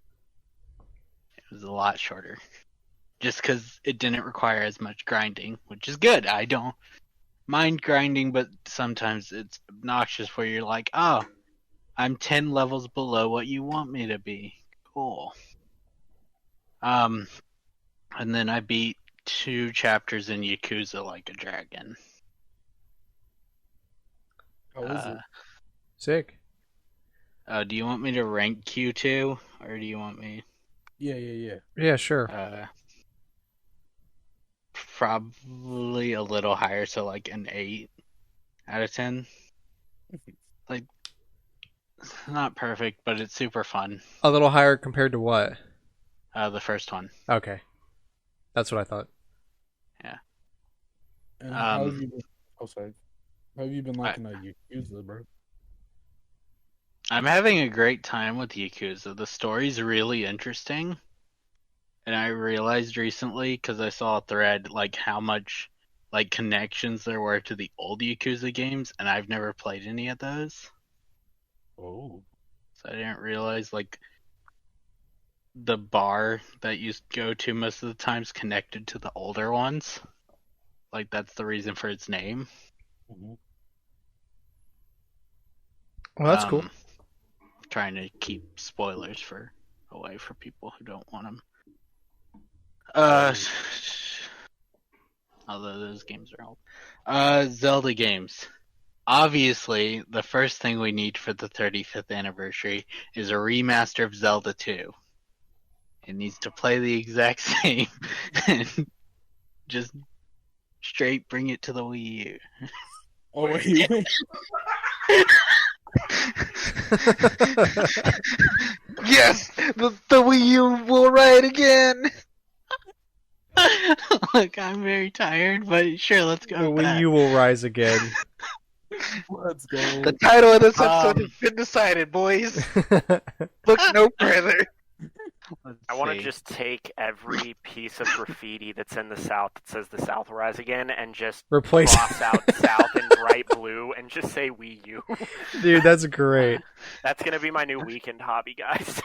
It was a lot shorter. Just because it didn't require as much grinding, which is good. I don't mind grinding, but sometimes it's obnoxious where you're like, oh, I'm 10 levels below what you want me to be. Cool. And then I beat 2 chapters in Yakuza like a dragon. How is it? Sick. Do you want me to rank Q2, or do you want me? Yeah. Yeah, sure. Probably a little higher, so like an 8 out of 10. Like, not perfect, but it's super fun. A little higher compared to what? The first one. Okay. That's what I thought. And how have you been? Oh, sorry. How have you been liking that Yakuza, bro? I'm having a great time with Yakuza. The story's really interesting. And I realized recently, because I saw a thread, like how much like connections there were to the old Yakuza games, and I've never played any of those. Oh, So I didn't realize like the bar that you go to most of the time's connected to the older ones. Like that's the reason for its name. mhm. Well, that's cool. Trying to keep spoilers away for people who don't want them. Although those games are old. Zelda games. Obviously, the first thing we need for the 35th anniversary is a remaster of Zelda 2. It needs to play the exact same and just straight bring it to the Wii U. Oh wait. yes, the Wii U will ride again. Look, I'm very tired, but sure, let's go. The with Wii that. U will rise again. Let's go. The title of this episode Um, has been decided, boys. Look no further. Let's I want to see. just take every piece of graffiti that's in the South that says the South will rise again and just Replace. cross out South in bright blue and just say Wii U. Dude, that's great. That's going to be my new weekend hobby, guys.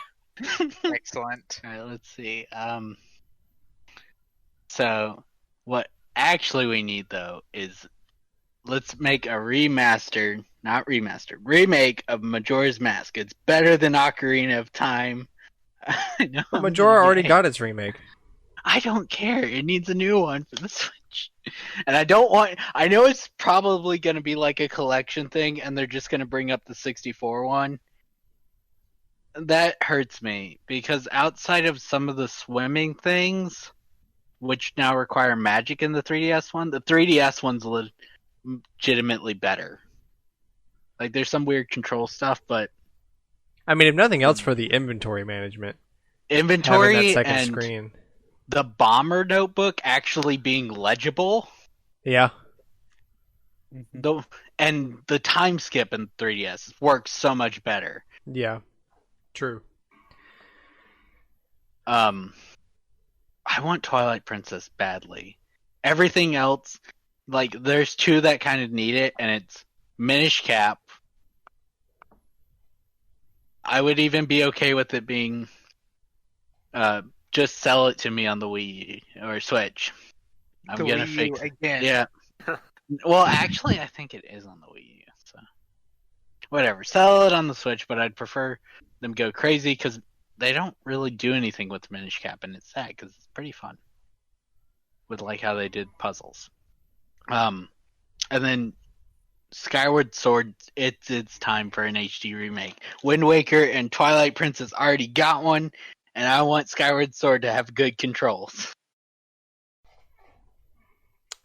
Excellent. All right, let's see. So what actually we need though is let's make a remake of Majora's Mask. It's better than Ocarina of Time. I know But I'm Majora gonna already get- got its remake. I don't care. It needs a new one for the Switch. And I don't want. I know it's probably going to be like a collection thing, and they're just going to bring up the 64 one. that hurts me because outside of some of the swimming things, which now require magic in the 3DS one, the 3DS one's legitimately better. Like there's some weird control stuff, but I mean, if nothing else, for the inventory management, having that inventory second and screen. the bomber notebook actually being legible, Yeah. the and the time skip in 3DS works so much better. Yeah. True. I want Twilight Princess badly. Everything else, like there's two that kind of need it, and it's Minish Cap. I would even be okay with it being, just sell it to me on the Wii U or Switch. I'm The gonna Wii U fix. again. Yeah. Well, actually, I think it is on the Wii U. So whatever, sell it on the Switch, but I'd prefer them go crazy because they don't really do anything with Minish Cap, and it's sad because it's pretty fun with like how they did puzzles. And then Skyward Sword, it's time for an HD remake. Wind Waker and Twilight Princess already got one, and I want Skyward Sword to have good controls.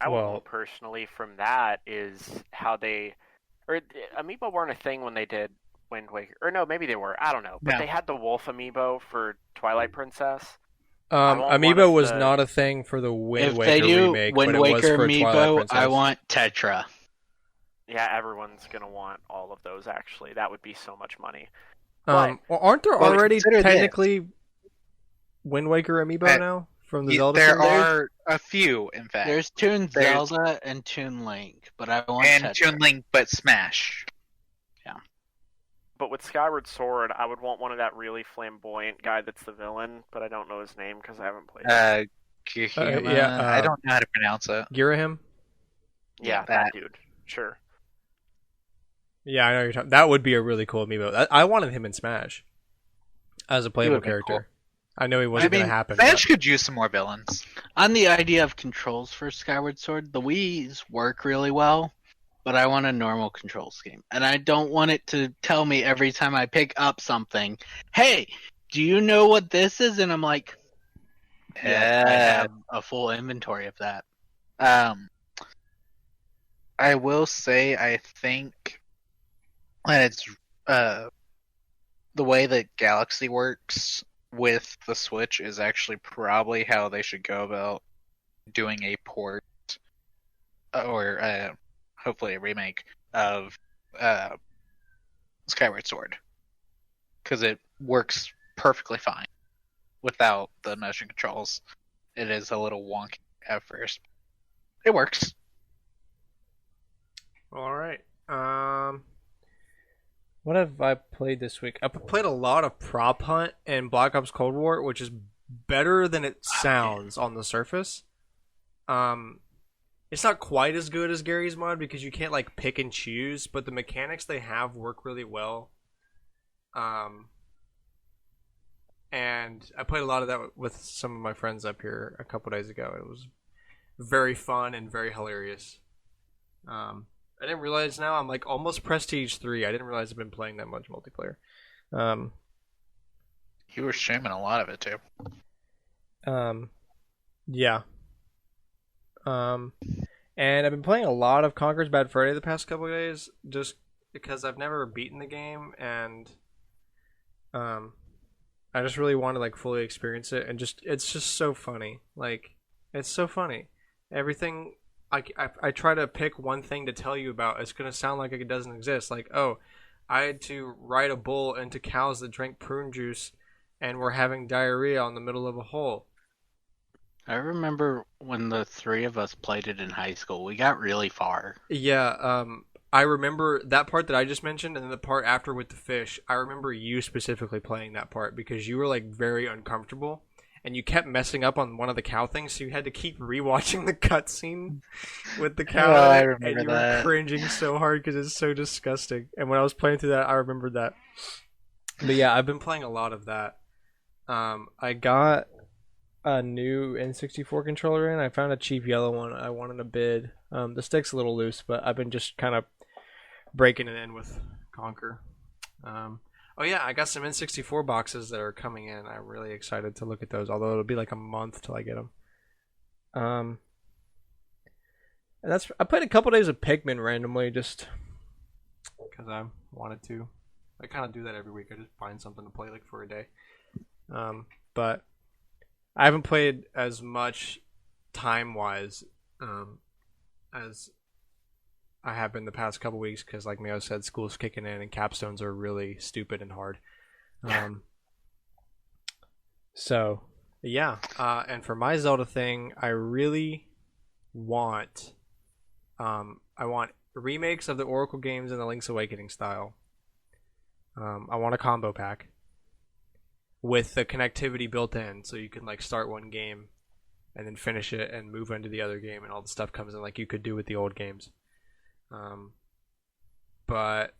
I would Well- want personally from that is how they, or amiibo weren't a thing when they did Wind Waker, or no, maybe they were. I don't know, but No. they had the wolf amiibo for Twilight Princess. want one Amiibo of was the- not a thing for the Wind If Waker they do remake, Wind but it was Waker for Twilight amiibo, Princess. I want Tetra. Yeah, everyone's gonna want all of those. Actually, that would be so much money. Well, aren't there Well, already consider this. technically Wind Waker amiibo now from the Zelda There series? are a few, in fact. There's Toon There's- Zelda and Toon Link, but I want and Tetra. Toon Link, but Smash. But with Skyward Sword, I would want one of that really flamboyant guy that's the villain, but I don't know his name because I haven't played it. yeah, I don't know how to pronounce it. Girahim? Yeah, that. that dude. Sure. Yeah, I know you're talking. That would be a really cool amiibo. I wanted him in Smash as a playable would've been character. I know he wasn't I mean, going to happen. Smash could use some more villains. On the idea of controls for Skyward Sword, the Wii's work really well, but I want a normal control scheme. And I don't want it to tell me every time I pick up something, hey, do you know what this is? And I'm like, yeah, I have a full inventory of that. I will say, I think that it's the way that Galaxy works with the Switch is actually probably how they should go about doing a port or hopefully a remake of Skyward Sword, because it works perfectly fine without the motion controls. It is a little wonky at first. It works. All right. What have I played this week? I played a lot of Prop Hunt and Black Ops Cold War, which is better than it sounds on the surface. It's not quite as good as Gary's mod because you can't like pick and choose, but the mechanics they have work really well. And I played a lot of that with some of my friends up here a couple days ago. It was very fun and very hilarious. I didn't realize now I'm like almost Prestige 3. I didn't realize I've been playing that much multiplayer. You were streaming a lot of it too. Yeah. And I've been playing a lot of Conker's Bad Freddy the past couple of days just because I've never beaten the game and I just really want to like fully experience it and it's just so funny. Like it's so funny. Everything I try to pick one thing to tell you about. It's going to sound like it doesn't exist. Like, oh, I had to ride a bull into cows that drank prune juice and were having diarrhea on the middle of a hole. I remember when the three of us played it in high school. We got really far. Yeah, I remember that part that I just mentioned, and then the part after with the fish. I remember you specifically playing that part because you were like very uncomfortable, and you kept messing up on one of the cow things, so you had to keep rewatching the cutscene with the cow, Oh, I and remember you were that. cringing so hard because it's so disgusting. And when I was playing through that, I remembered that. But yeah, I've been playing a lot of that. I got a new N64 controller in. I found a cheap yellow one. I wanted a bid. The stick's a little loose, but I've been just kind of breaking it in with Conker. Oh yeah, I got some N64 boxes that are coming in. I'm really excited to look at those. Although it'll be like a month till I get them. Um, and that's I played a couple days of Pikmin randomly just because I wanted to. I kind of do that every week. I just find something to play like for a day. But I haven't played as much time wise as I have been the past couple weeks because, like Mio said, school's kicking in and capstones are really stupid and hard. Um, so yeah, and for my Zelda thing, I really want, I want remakes of the Oracle games in the Link's Awakening style. I want a combo pack with the connectivity built in, so you can like start one game and then finish it and move into the other game, and all the stuff comes in like you could do with the old games. But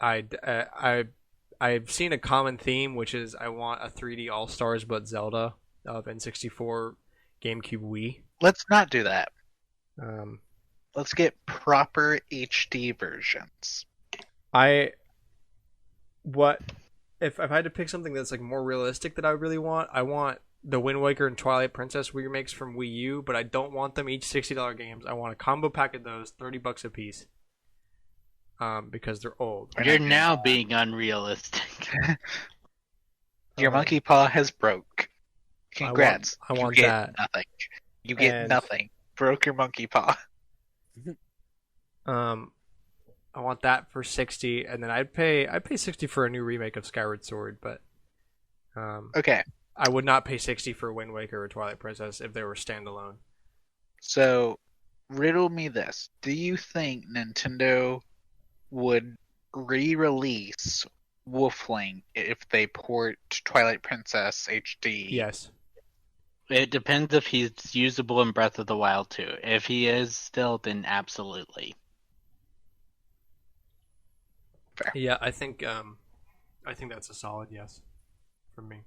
I've seen a common theme, which is I want a 3D All Stars but Zelda of N64, GameCube, Wii. Let's not do that. Um, Let's get proper HD versions. What if I had to pick something that's like more realistic that I really want? I want the Wind Waker and Twilight Princess remakes from Wii U, but I don't want them each $60 games. I want a combo pack of those, $30 a piece. Because they're old. You're now being unrealistic. Your monkey paw has broke. Congrats. I want you get that. Nothing. You get nothing. Broke your monkey paw. I want that for 60, and then I'd pay 60 for a new remake of Skyward Sword, but okay. I would not pay 60 for Wind Waker or Twilight Princess if they were standalone. So, riddle me this: do you think Nintendo would re-release Wolflink if they port Twilight Princess HD? Yes. It depends if he's usable in Breath of the Wild 2. If he is still, then absolutely. Fair. Yeah, I think that's a solid yes from me.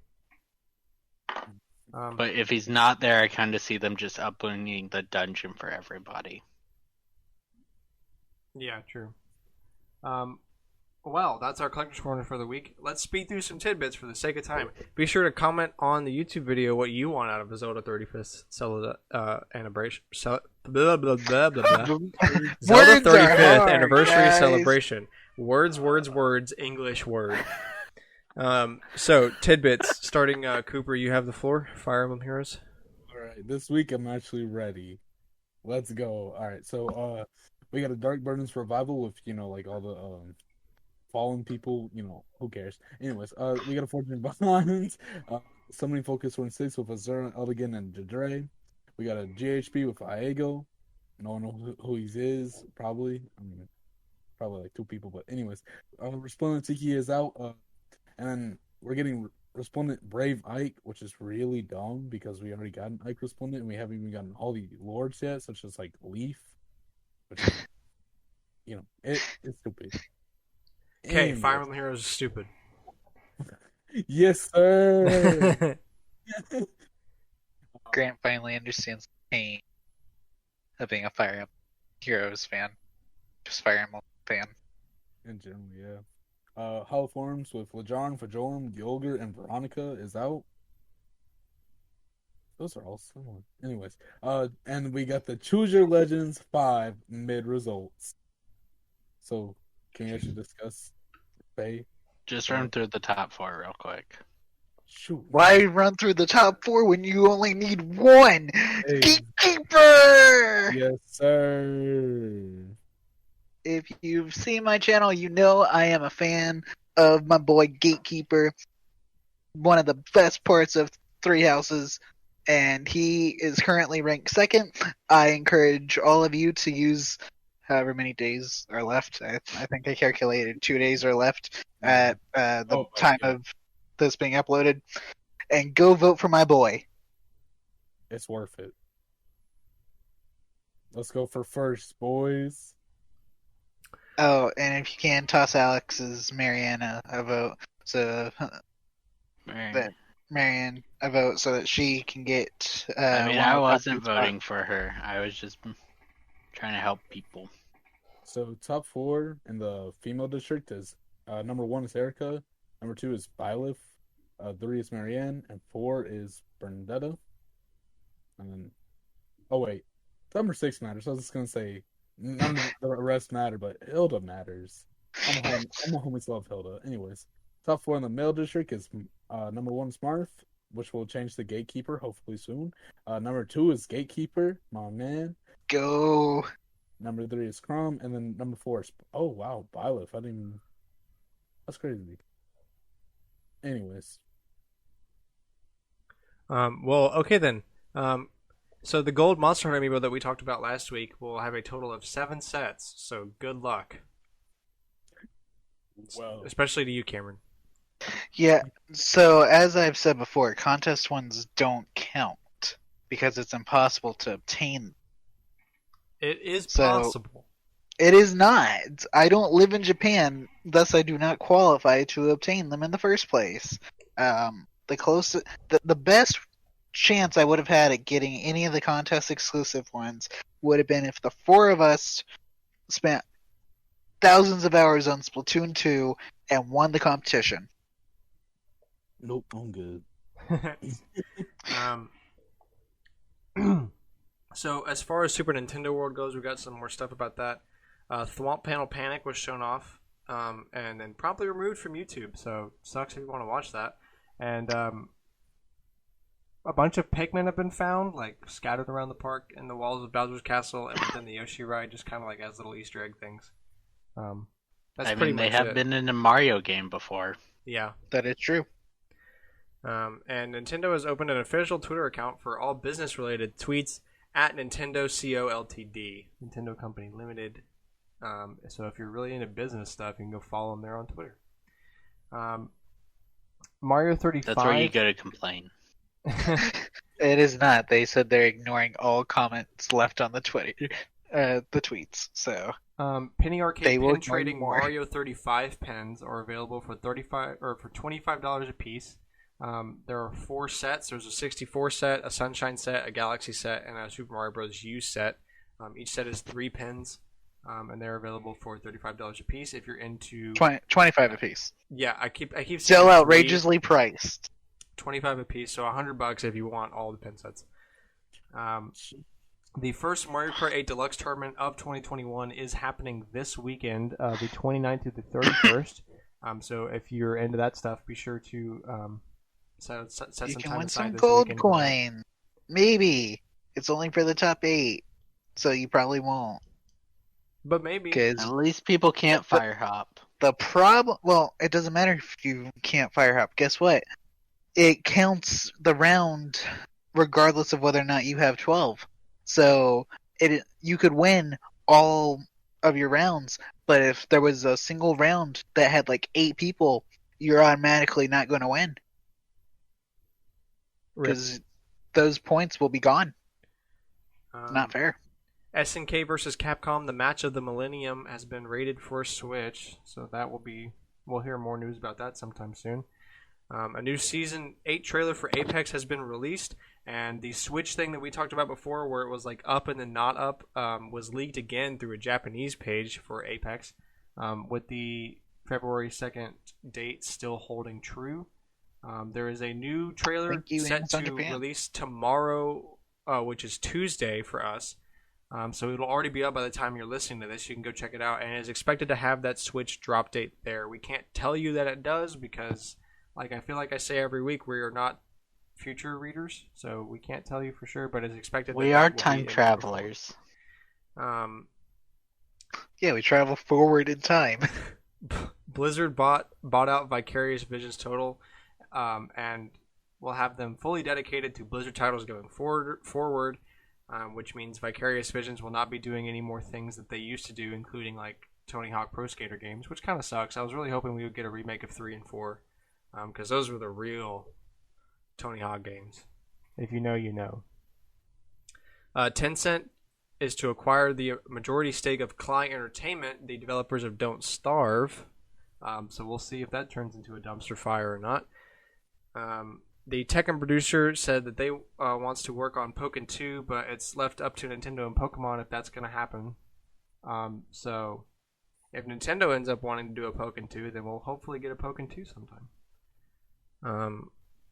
But if he's not there, I kind of see them just uploading the dungeon for everybody. Yeah, true. Well, that's our collector's corner for the week. Let's speed through some tidbits for the sake of time. Be sure to comment on the YouTube video what you want out of a Zelda 35th Zelda anniversary. Blah, blah, blah, blah, blah. Zelda 35th anniversary guys. celebration. Words, English word. So tidbits. Starting Cooper, you have the floor. Fire Emblem Heroes. All right, this week I'm actually ready. Let's go. All right, so we got a Dark Burdens revival with like all the fallen people. Who cares? Anyways, we got a Fortune Bonds. Summoning Focus 26 with Azura, Eldigan, and Jadre. We got a GHP with Iago. No one knows who he is. Probably. Probably like 2 people. But anyways, Resplendent Tiki is out. And then we're getting Resplendent Brave Ike, which is really dumb because we already got an Ike Resplendent and we haven't even gotten all the lords yet, such as like Leaf. Which is, it's stupid. Okay, Anyways. Fire Emblem Heroes is stupid. Yes, sir. Grant finally understands the pain of being a Fire Emblem Heroes fan. Just Fire Emblem fan. In general, yeah. Hollow Forms with Lajarn, Fajorum, Gyolger, and Veronica is out. Those are all similar. Anyways, and we got the Choose Your Legends 5 mid results. So, can we actually discuss Faye? Just run through the top 4 real quick. Shoot. Why run through the top 4 when you only need one? Hey. Gatekeeper! Yes, sir. If you've seen my channel, you know I am a fan of my boy Gatekeeper. One of the best parts of Three Houses, and he is currently ranked 2nd. I encourage all of you to use however many days are left. I think I calculated 2 days are left at the time of this being uploaded. And go vote for my boy. It's worth it. Let's go for first, boys. Oh, and if you can, toss Alex's Marianne a vote. So that Marianne a vote so that she can get. I wasn't voting for her. I was just trying to help people. So top 4 in the female district is Number 1 is Erica. Number 2 is Byleth. 3 is Marianne, and 4 is Bernadetta. And then, oh wait, number 6 matters. I was just gonna say none of the rest matter, but Hilda matters. I'm a homies love Hilda. Anyways, top 4 in the male district is number 1 is Marth, which will change the gatekeeper hopefully soon. Number 2 is Gatekeeper, my man. Go. Number 3 is Crom, and then number 4 is Byleth. I didn't even. That's crazy. Anyways, Well, okay then. So the gold Monster Hunter amiibo that we talked about last week will have a total of 7 sets. So good luck, well, especially to you, Cameron. Yeah, so as I've said before, contest ones don't count because it's impossible to obtain. It is So- possible. It is not. I don't live in Japan, thus I do not qualify to obtain them in the first place. The best chance I would have had at getting any of the contest exclusive ones would have been if the 4 of us spent thousands of hours on Splatoon 2 and won the competition. nope, I'm good. So as far as Super Nintendo World goes, we got some more stuff about that. Thwomp Panel Panic was shown off, and then promptly removed from YouTube. So sucks if you want to watch that. And a bunch of Pikmin have been found, like scattered around the park in the walls of Bowser's Castle and within the Yoshi ride, just kind of like as little Easter egg things. That's I pretty mean, they much have it. been in a Mario game before. Yeah. That is true. And Nintendo has opened an official Twitter account for all business-related tweets at Nintendo Co. Ltd. Nintendo Company Limited. So if you're really into business stuff, you can go follow them there on Twitter. Mario 35. That's where you go to complain. It is not. They said they're ignoring all comments left on the the tweets. So Penny Arcade They will pin ignore you trading more. Mario 35 pens are available for $25 a piece. There are 4 sets. There's a 64 set, a Sunshine set, a Galaxy set, and a Super Mario Bros. U set. Each set is 3 pens, and they're available for $35 a piece. If you're into 25 apiece. yeah, I keep saying Still 3, outrageously priced. 25 a piece, so $100 if you want all the pin sets. The first Mario Kart 8 Deluxe Tournament of 2021 is happening this weekend, the 29th through the 31st. So if you're into that stuff, be sure to set You some can time win aside some this gold weekend for that. coin. Maybe. It's only for the top 8, so you probably won't. But maybe. Because At least people can't fire hop. the problem, well, it doesn't matter if you can't fire hop. Guess what? It counts the round regardless of whether or not you have 12. So you could win all of your rounds, but if there was a single round that had like 8 people, you're automatically not going to win because those points will be gone. Not fair. SNK versus Capcom, the match of the Millennium, has been rated for Switch, so that will be. We'll hear more news about that sometime soon. A new Season 8 trailer for Apex has been released, and the Switch thing that we talked about before, where it was like up and then not up, was leaked again through a Japanese page for Apex, with the February 2nd date still holding true. There is a new trailer Thank you, set Amazon to Japan. release tomorrow, which is Tuesday for us. So it'll already be up by the time you're listening to this. You can go check it out, and it's expected to have that Switch drop date there. We can't tell you that it does because, like I feel like I say every week, we are not future readers, so we can't tell you for sure. But it's expected. We that are will be time in there travelers. before. Yeah, we travel forward in time. Blizzard bought out Vicarious Visions Total, and we'll have them fully dedicated to Blizzard titles going forward. Which means Vicarious Visions will not be doing any more things that they used to do, including like Tony Hawk Pro Skater games, which kind of sucks. I was really hoping we would get a remake of 3 and 4, because those were the real Tony Hawk games. If you know, you know. Tencent is to acquire the majority stake of Client Entertainment, the developers of Don't Starve. So we'll see if that turns into a dumpster fire or not. The Tekken producer said that they wants to work on Pokken 2, but it's left up to Nintendo and Pokemon if that's going to happen. So If Nintendo ends up wanting to do a Pokken 2, then we'll hopefully get a Pokken 2 sometime.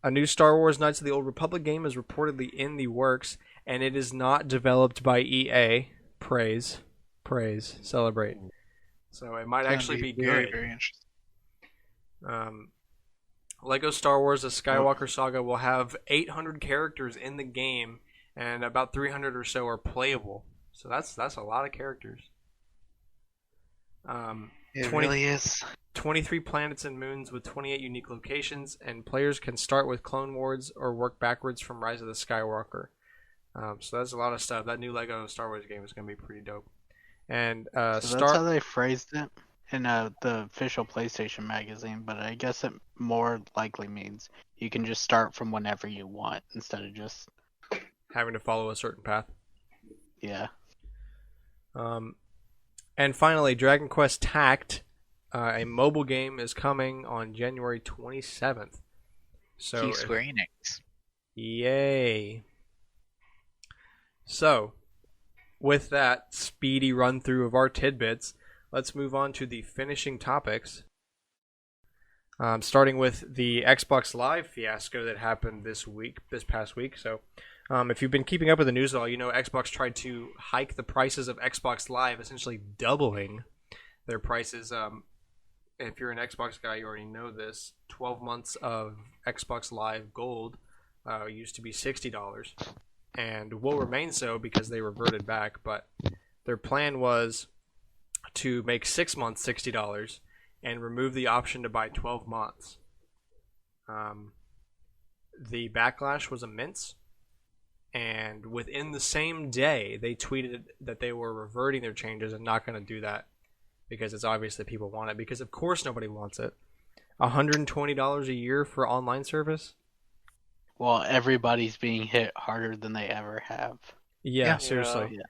A new Star Wars Knights of the Old Republic game is reportedly in the works, and it is not developed by EA. Praise, celebrate. So it might actually be very, good. very interesting. Lego Star Wars: The Skywalker Saga will have 800 characters in the game, and about 300 or so are playable. So that's a lot of characters. It 20 really is. 23 planets and moons with 28 unique locations, and players can start with Clone Wars or work backwards from Rise of the Skywalker. So that's a lot of stuff. That new Lego Star Wars game is going to be pretty dope. And So that's how they phrased it in the official PlayStation magazine, but I guess it more likely means you can just start from whenever you want instead of just having to follow a certain path. yeah. And finally, Dragon Quest Tact, a mobile game, is coming on January 27th. So Keep Square Enix. Yay. So, with that speedy run through of our tidbits, let's move on to the finishing topics. Starting with the Xbox Live fiasco that happened this past week. So, if you've been keeping up with the news at all, you know Xbox tried to hike the prices of Xbox Live, essentially doubling their prices. If you're an Xbox guy, you already know this. 12 months of Xbox Live Gold used to be $60, and will remain so because they reverted back. But their plan was to make 6 months $60 and remove the option to buy 12 months. The backlash was immense. And within the same day, they tweeted that they were reverting their changes and not going to do that because it's obvious that people want it. Because of course nobody wants it. $120 a year for online service? Well, everybody's being hit harder than they ever have. Yeah, seriously.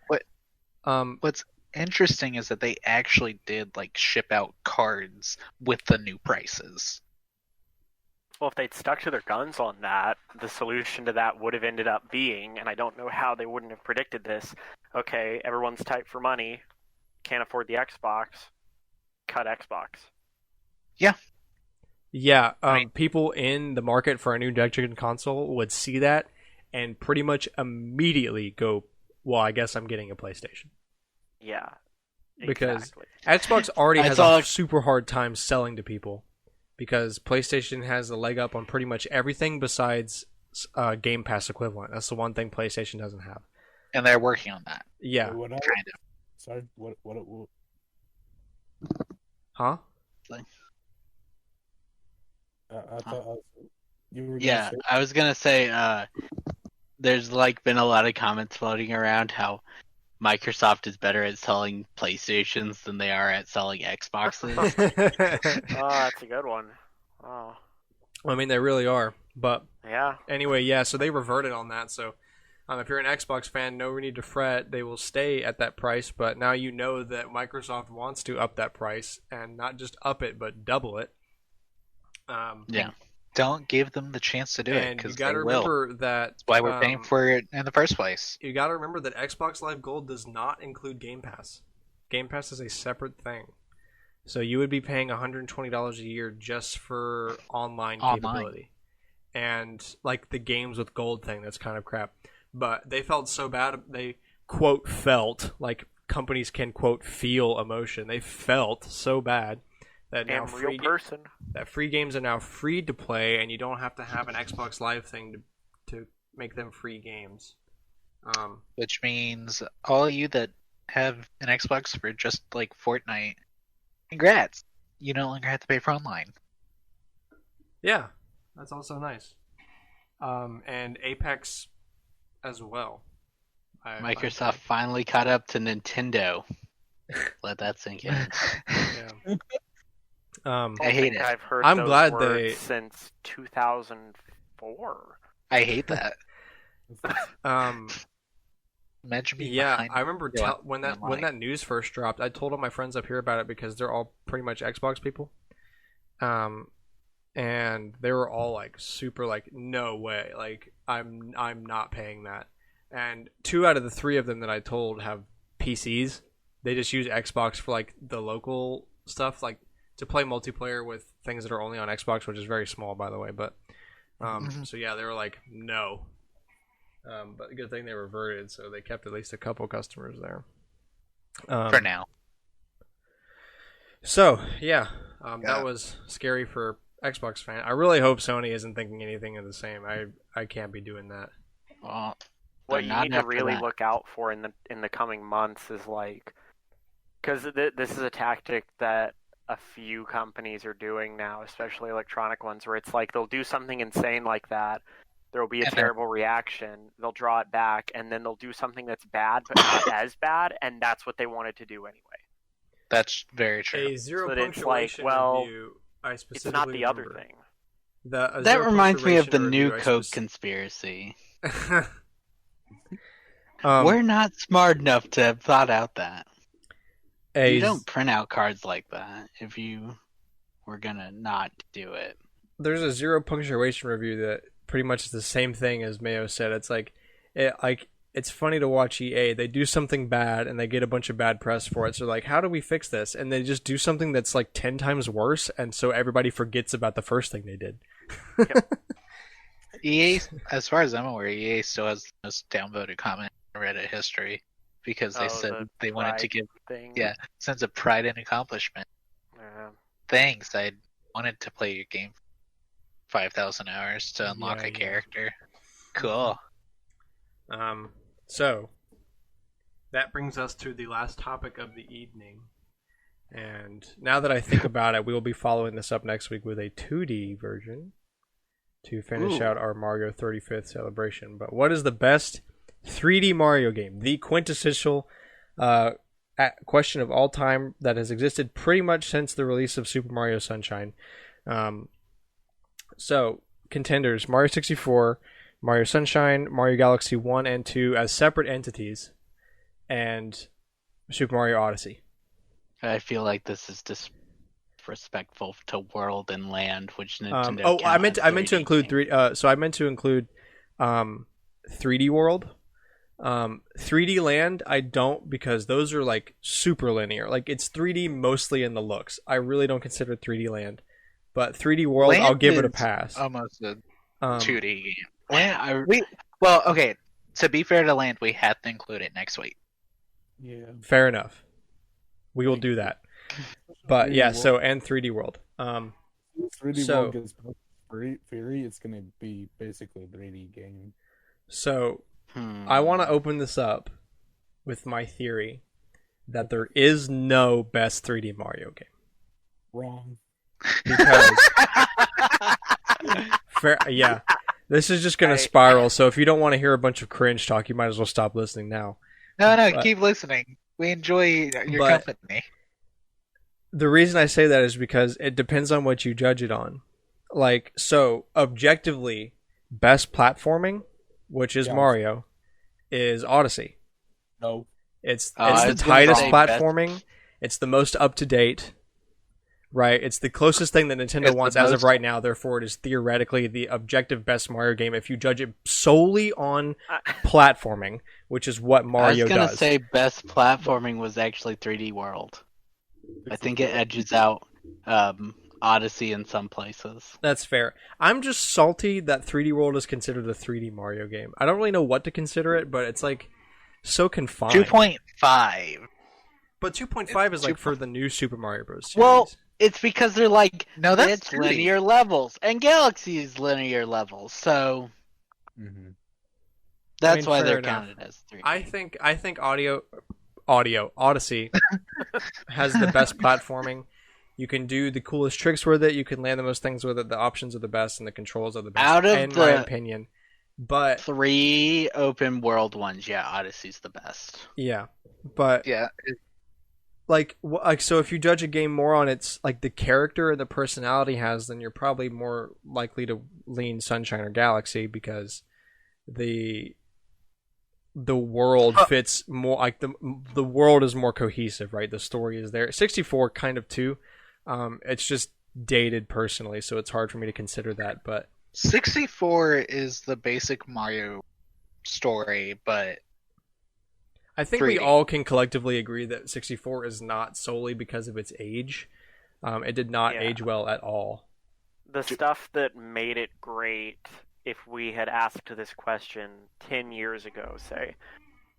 What's interesting is that they actually did like ship out cards with the new prices. Well, if they'd stuck to their guns on that, the solution to that would have ended up being, and I don't know how they wouldn't have predicted this, okay, everyone's tight for money, can't afford the Xbox, cut Xbox. Yeah, Right. people in the market for a new next-gen console would see that and pretty much immediately go, well, I guess I'm getting a PlayStation. Yeah, Because exactly. Xbox already I has saw- a super hard time selling to people because PlayStation has a leg up on pretty much everything besides Game Pass equivalent. That's the one thing PlayStation doesn't have. And they're working on that. Yeah. What I, Kind of. sorry, what Huh? I thought you were gonna Yeah, say I was gonna say there's like been a lot of comments floating around how Microsoft is better at selling PlayStations than they are at selling Xboxes. Oh, that's a good one. Oh, I mean, they really are. But yeah. anyway, yeah, so they reverted on that. So if you're an Xbox fan, no need to fret. They will stay at that price. But now you know that Microsoft wants to up that price and not just up it, but double it. Yeah. Don't give them the chance to do it And you because got they to will. remember that. That's why we're paying for it in the first place. You got to remember that Xbox Live Gold does not include Game Pass. Game Pass is a separate thing. So you would be paying $120 a year just for online capability. And like the games with gold thing, that's kind of crap. But they felt so bad. They, quote, felt like companies can, quote, feel emotion. They felt so bad that now Damn real person. that free games are now free to play, and you don't have to have an Xbox Live thing to make them free games. Which means all you that have an Xbox for just like Fortnite, congrats! You no longer have to pay for online. Yeah, that's also nice. And Apex as well. Microsoft finally caught up to Nintendo. Let that sink in. Yeah. I hate it. I've heard I'm those glad words they- since 2004. I hate that. Um, Imagine being yeah, behind I remember Yeah, when online. that news first dropped. I told all my friends up here about it because they're all pretty much Xbox people. And they were all like super like, no way, like I'm not paying that. And 2 out of the 3 of them that I told have PCs, they just use Xbox for like the local stuff, like to play multiplayer with things that are only on Xbox, which is very small, by the way. But so yeah, they were like, no. But a good thing they reverted, so they kept at least a couple customers there. For now. So yeah, that was scary for Xbox fan. I really hope Sony isn't thinking anything of the same. I can't be doing that. Well, What you need to really look out for in the coming months is like, because this is a tactic that a few companies are doing now, especially electronic ones, where it's like they'll do something insane like that. There will be a terrible reaction. They'll draw it back, and then they'll do something that's bad, but not as bad, and that's what they wanted to do anyway. That's very true. A zero So it's punctuation like, well, review. I specifically It's not the other remember. thing. That reminds me of the review new I Coke spec- conspiracy. Um, We're not smart enough to have thought out that. a You don't print out cards like that if you were gonna not do it. there's a zero punctuation review that pretty much is the same thing as Mayo said. It's like it's funny to watch EA. They do something bad and they get a bunch of bad press for it. So like, how do we fix this? And they just do something that's like 10 times worse, and so everybody forgets about the first thing they did. EA, as far as I'm aware, EA still has the most downvoted comment in Reddit history because they said the they wanted to pride give thing. sense of pride and accomplishment. Yeah. Thanks, I wanted to play your game 5,000 hours to unlock Yeah, a yeah. character. Cool. So that brings us to the last topic of the evening. And now that I think about it, we will be following this up next week with a 2D version to finish out our Mario 35th celebration. But what is the best 3D Mario game? The quintessential question of all time that has existed pretty much since the release of Super Mario Sunshine. So, contenders: Mario 64, Mario Sunshine, Mario Galaxy 1 and 2 as separate entities, and Super Mario Odyssey. I feel like this is disrespectful to World and Land, which Nintendo. I meant to include games. So I meant to include 3D World. 3D Land I don't, because those are like super linear. Like it's 3D mostly in the looks. I really don't consider 3D Land, but 3D World Land I'll give it a is pass. Almost a Um, 2D game. Well, okay. To be fair to Land, we have to include it next week. Yeah. Fair enough. We will do that. But 3D yeah, World. so and 3D World. 3D So- World gets Fury, it's gonna be basically a 3D game. So I want to open this up with my theory that there is no best 3D Mario game. Wrong. Because yeah, this is just gonna spiral. So if you don't want to hear a bunch of cringe talk, you might as well stop listening now. No, But- keep listening. We enjoy your But- company. The reason I say that is because it depends on what you judge it on. Like, so objectively, best platforming, which is Yeah. Mario, is Odyssey. No. It's I the was gonna tightest say platforming. It's the most up to date. Right, it's the closest thing that Nintendo It's the wants as of most- right now. Therefore, it is theoretically the objective best Mario game if you judge it solely on platforming, which is what I Mario was gonna does. say best platforming was actually 3D World. I think it edges out Odyssey in some places. That's fair. I'm just salty that 3D World is considered a 3D Mario game. I don't really know what to consider it, but it's like so confined. 2.5. But 2.5 is like for the new Super Mario Bros. series. Well, it's because they're like No, that's it's 3D. linear levels, and Galaxy is linear levels, so Mm-hmm. that's why fair they're enough. counted as 3D. I think Odyssey has the best platforming. You can do the coolest tricks with it. You can land the most things with it. The options are the best, and the controls are the best, Out of in my the- opinion. But 3 open world ones, yeah, Odyssey's the best. yeah, but Yeah. like so if you judge a game more on its like the character and the personality has, then you're probably more likely to lean Sunshine or Galaxy, because the world fits more, like the world is more cohesive, right? The story is there. 64 kind of too. It's just dated personally, so it's hard for me to consider that, but 64 is the basic Mario story, but I think we 3D. all can collectively agree that 64 is not solely because of its age. It did not Yeah. age well at all. The stuff that made it great, if we had asked this question 10 years ago, say,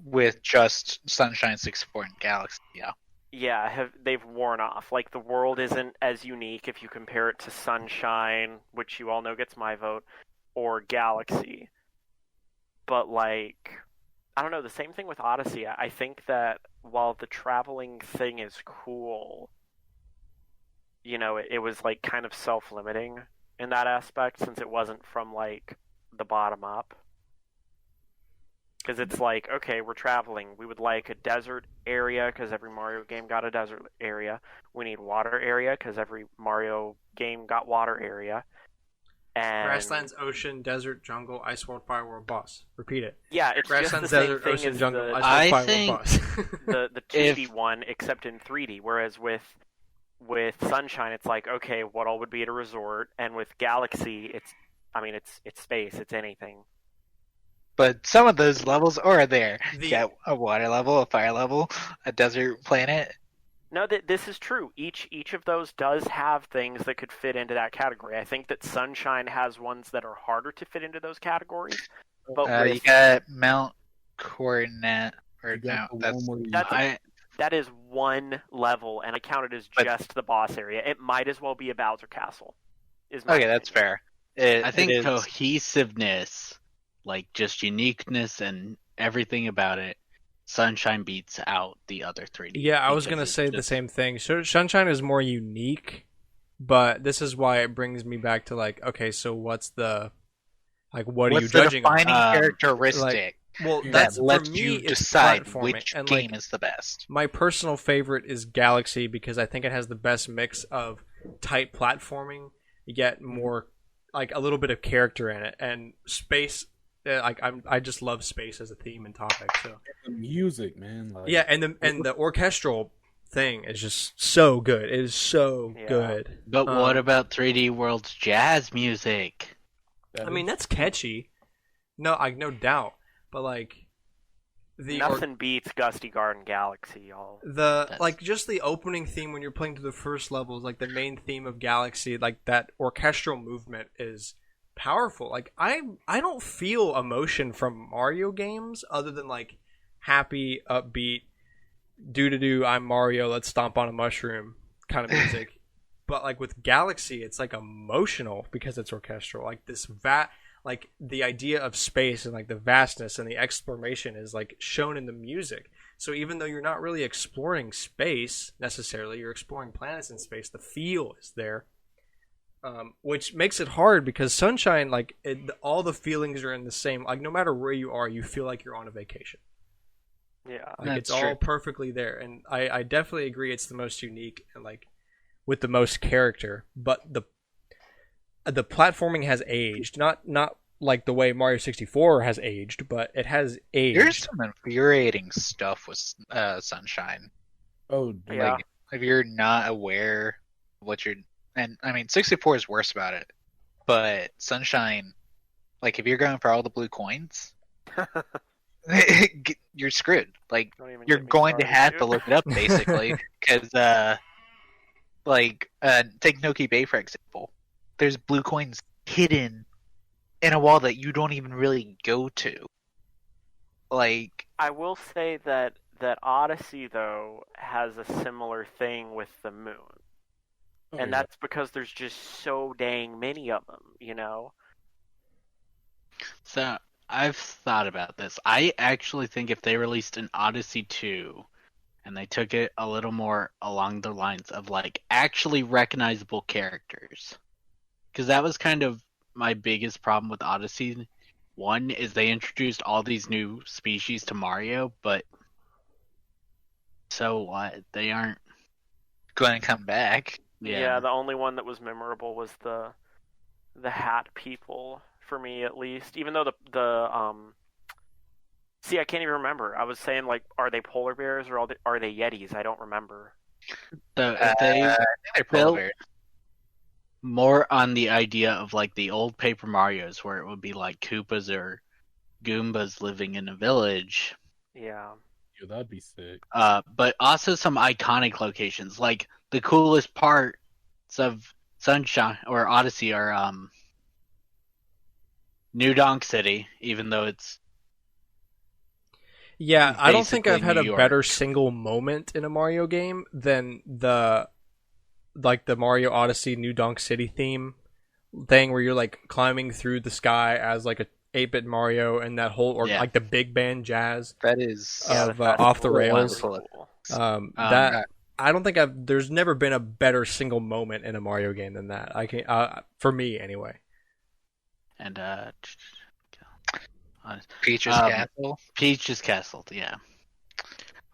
With just Sunshine 64 and Galaxy, yeah. they've worn off. Like, the world isn't as unique if you compare it to Sunshine, which you all know gets my vote, or Galaxy. But, like, I don't know, the same thing with Odyssey. I think that while the traveling thing is cool, it was, like, kind of self-limiting in that aspect, since it wasn't from, like, the bottom up. Because it's like, okay, we're traveling. We would like a desert area because every Mario game got a desert area. We need water area because every Mario game got water area. And Grasslands, ocean, desert, jungle, ice world, fire world, boss. Repeat it. yeah, it's Grasslands, just the same desert, thing ocean, as jungle, the, ice I world, fire think- world, boss. the 2D one, except in 3D. Whereas with Sunshine, it's like, okay, what all would be at a resort? And with Galaxy, it's space. It's anything. But some of those levels are there. The- You got a water level, a fire level, a desert planet. No, this is true. Each of those does have things that could fit into that category. I think that Sunshine has ones that are harder to fit into those categories. But You with, got Mount Coronet, or You got no, the that's one where you- That's- that is one level, and I count it as But- just the boss area. It might as well be a Bowser Castle. Is my okay. That's opinion. fair. I think it is. cohesiveness, like just uniqueness and everything about it, Sunshine beats out the other 3D. Yeah, I was because gonna it's say the just- same thing. Sunshine is more unique, but this is why it brings me back to like, okay, so what's the, like, what are What's you the judging on? defining Um, characteristic Well, that that's that lets for me. you It's decide platforming, which and game like, is the best? my personal favorite is Galaxy because I think it has the best mix of tight platforming, yet more like a little bit of character in it, and space. I just love space as a theme and topic. So The music, man. Like, yeah, and the orchestral thing is just so good. It is so Yeah. good. But what Um, about 3D World's jazz music? that I mean, is- that's catchy. No doubt. But like Nothing beats Gusty Garden Galaxy, y'all. the like just the opening theme when you're playing through the first levels, like the main theme of Galaxy, like that orchestral movement is powerful. Like I don't feel emotion from Mario games other than like happy, upbeat, do I'm Mario, let's stomp on a mushroom kind of music. But like with Galaxy, it's like emotional because it's orchestral. Like like the idea of space and like the vastness and the exploration is like shown in the music. So even though you're not really exploring space necessarily, you're exploring planets in space. The feel is there, which makes it hard because Sunshine, like all the feelings are in the same. Like no matter where you are, you feel like you're on a vacation. Yeah. Like it's That's all true. perfectly there, and I definitely agree it's the most unique and like with the most character. But the platforming has aged, not like the way Mario 64 has aged, but it has aged. There's some infuriating stuff with Sunshine. Oh, dude. Yeah. Like if you're not aware of what you're, and I mean 64 is worse about it, but Sunshine, like if you're going for all the blue coins, you're screwed. Like Don't even you're get me going to started, have dude. to look it up basically because take Noki Bay for example. There's blue coins hidden in a wall that you don't even really go to. Like I will say that Odyssey though has a similar thing with the moon, Oh, and yeah. that's because there's just so dang many of them. So I've thought about this. I actually think if they released an Odyssey 2 and they took it a little more along the lines of like actually recognizable characters, because that was kind of my biggest problem with Odyssey. One is they introduced all these new species to Mario, but so what? They aren't. going to come back. Yeah, the only one that was memorable was the hat people for me at least. Even though see, I can't even remember. I was saying like, are they polar bears or are they yetis? I don't remember. So if they I think they're polar built- bears. more on the idea of like the old Paper Marios, where it would be like Koopas or Goombas living in a village. Yeah. Dude, that'd be sick. But also some iconic locations. Like the coolest parts of Sunshine or Odyssey are New Donk City, even though it's Yeah, I don't think basically I've had New a York. better single moment in a Mario game than the Mario Odyssey New Donk City theme thing where you're like climbing through the sky as like a 8-bit Mario and that whole or Yeah. like the big band jazz That is of the Off the festival is Rails. really cool. That I don't think there's never been a better single moment in a Mario game than that. I can for me anyway. And Peach's Castle. Peach's Castle, yeah.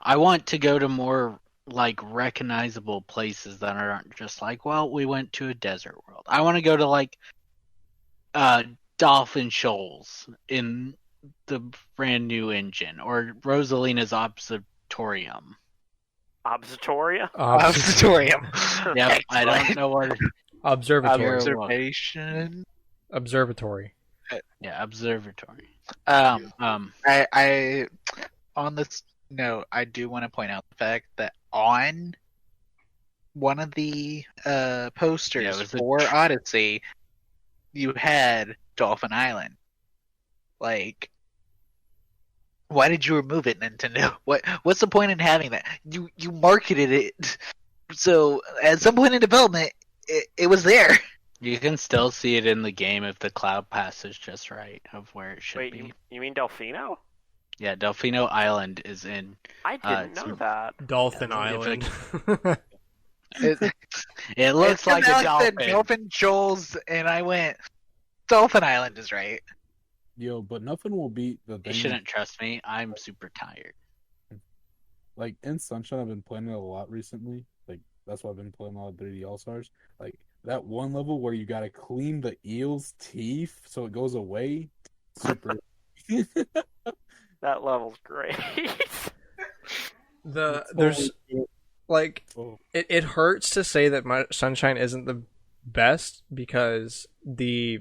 I want to go to more like recognizable places that aren't just like, well, we went to a desert world. I want to go to like Dolphin Shoals in the brand new engine or Rosalina's Observatorium. Observatoria? Observatorium. Yeah, I don't know what. Observatory. Observation. Observatory. Yeah, observatory. I on this note, I do want to point out the fact that on one of the posters Yeah, it was for Odyssey, you had Dolphin Island. Like, why did you remove it, Nintendo? What's the point in having that? You marketed it, so at some point in development, it was there. You can still see it in the game if the cloud pass is just right of where it should Wait, be. you mean Delfino? Yeah, Delfino Island is in. I didn't know that. Dolphin Yeah, Island. It looks like a dolphin. Dolphin Shoals, and I went, Dolphin Island is right. Yo, but nothing will beat the You thing. shouldn't trust me. I'm super tired. Like in Sunshine, I've been playing it a lot recently. Like that's why I've been playing a lot of 3D All Stars. Like that one level where you gotta clean the eel's teeth so it goes away. Super. That level's great. There's like Oh. it hurts to say that my Sunshine isn't the best because the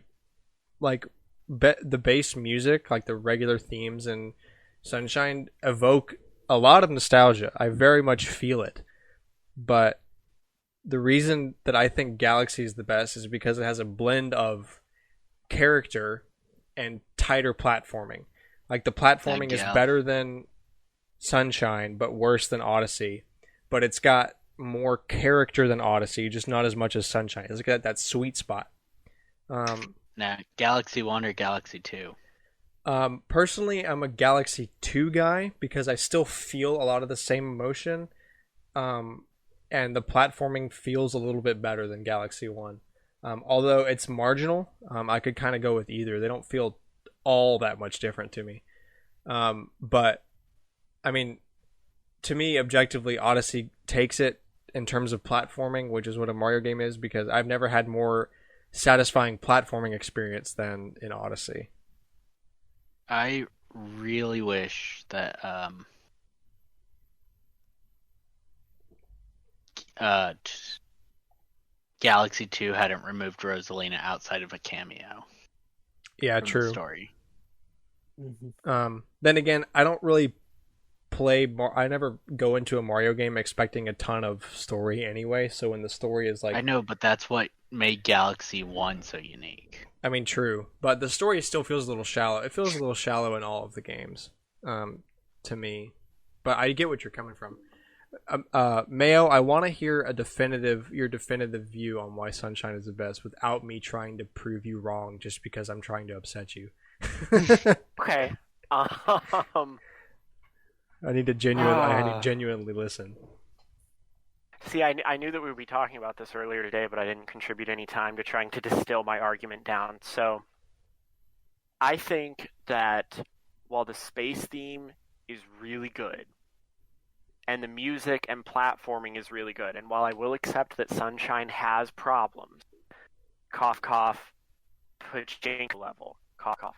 the bass music, like the regular themes in Sunshine, evoke a lot of nostalgia. I very much feel it, but the reason that I think Galaxy is the best is because it has a blend of character and tighter platforming. Like the platforming is better than Sunshine, but worse than Odyssey. But it's got more character than Odyssey, just not as much as Sunshine. It's got that sweet spot. Now, Galaxy 1 or Galaxy 2? Personally, I'm a Galaxy 2 guy because I still feel a lot of the same emotion. And the platforming feels a little bit better than Galaxy 1. Although it's marginal, I could kind of go with either. They don't feel all that much different to me. But, I mean, to me, objectively, Odyssey takes it in terms of platforming, which is what a Mario game is, because I've never had more satisfying platforming experience than in Odyssey. I really wish that Galaxy 2 hadn't removed Rosalina outside of a cameo. Yeah, from true. The story. Then again, I don't really I never go into a Mario game expecting a ton of story anyway, so when the story is like... I know, but that's what made Galaxy 1 so unique. I mean, true, but the story still feels a little shallow. It feels a little shallow in all of the games, to me. But I get what you're coming from. Mayo, I want to hear your definitive view on why Sunshine is the best without me trying to prove you wrong just because I'm trying to upset you. Okay. I need to genuinely listen. See, I knew that we would be talking about this earlier today, but I didn't contribute any time to trying to distill my argument down. So, I think that while the space theme is really good, and the music and platforming is really good, and while I will accept that Sunshine has problems, cough cough, Pachinko level, cough cough,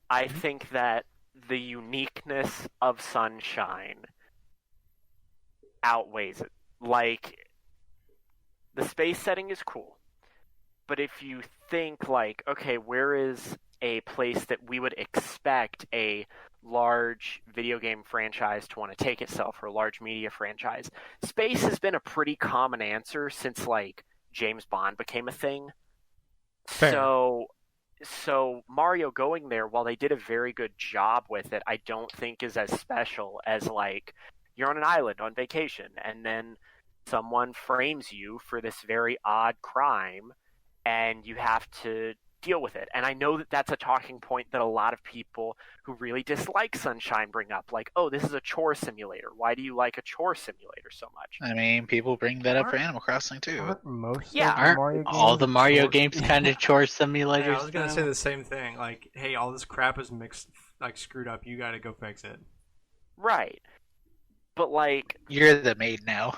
I think that the uniqueness of Sunshine outweighs it. Like, the space setting is cool, but if you think like, okay, where is a place that we would expect a large video game franchise to want to take itself, or a large media franchise. Space has been a pretty common answer since like James Bond became a thing. Fair. So Mario going there, while they did a very good job with it, I don't think is as special as like you're on an island on vacation and then someone frames you for this very odd crime and you have to deal with it. And I know that that's a talking point that a lot of people who really dislike Sunshine bring up. Like, oh, this is a chore simulator. Why do you like a chore simulator so much? I mean, people bring that up for Animal Crossing too. Aren't most Yeah. of the Aren't Mario all games the Mario chore- games kind of chore Yeah, simulators? I was gonna now? say the same thing. Like, hey, all this crap is mixed, like screwed up. You gotta go fix it. Right. But like, You're the maid now.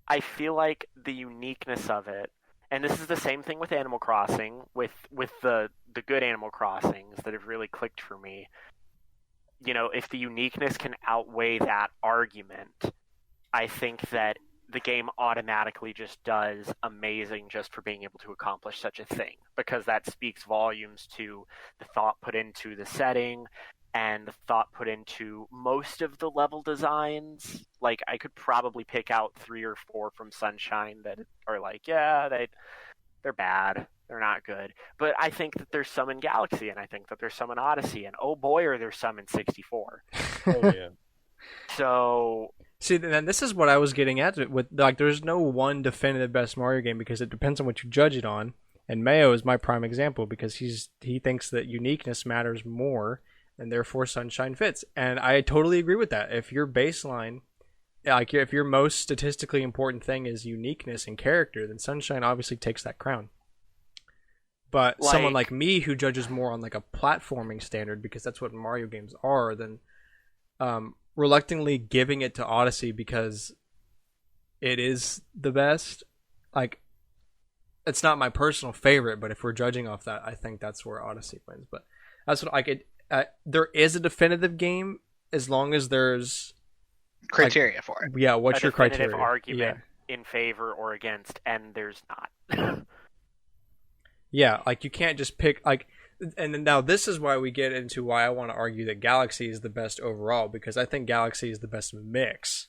I feel like the uniqueness of it, and this is the same thing with Animal Crossing, with the good Animal Crossings that have really clicked for me. You know, if the uniqueness can outweigh that argument, I think that the game automatically just does amazing just for being able to accomplish such a thing, because that speaks volumes to the thought put into the setting and the thought put into most of the level designs. Like, I could probably pick out 3 or 4 from Sunshine that are like, yeah, they're bad, they're not good. But I think that there's some in Galaxy, and I think that there's some in Odyssey, and oh boy, are there some in 64. Oh yeah. So See, then this is what I was getting at with, like, there's no one definitive best Mario game because it depends on what you judge it on. And Mayo is my prime example because he thinks that uniqueness matters more, and therefore Sunshine fits. And I totally agree with that. If your baseline, like if your most statistically important thing is uniqueness and character, then Sunshine obviously takes that crown. But someone like me who judges more on like a platforming standard, because that's what Mario games are, then reluctantly giving it to Odyssey because it is the best. Like, it's not my personal favorite, but if we're judging off that, I think that's where Odyssey wins. But that's what there is a definitive game as long as there's Criteria for it. yeah. What's a your definitive criteria? argument in favor or against, and there's not. Yeah, like you can't just pick like, and then now this is why we get into why I want to argue that Galaxy is the best overall, because I think Galaxy is the best mix.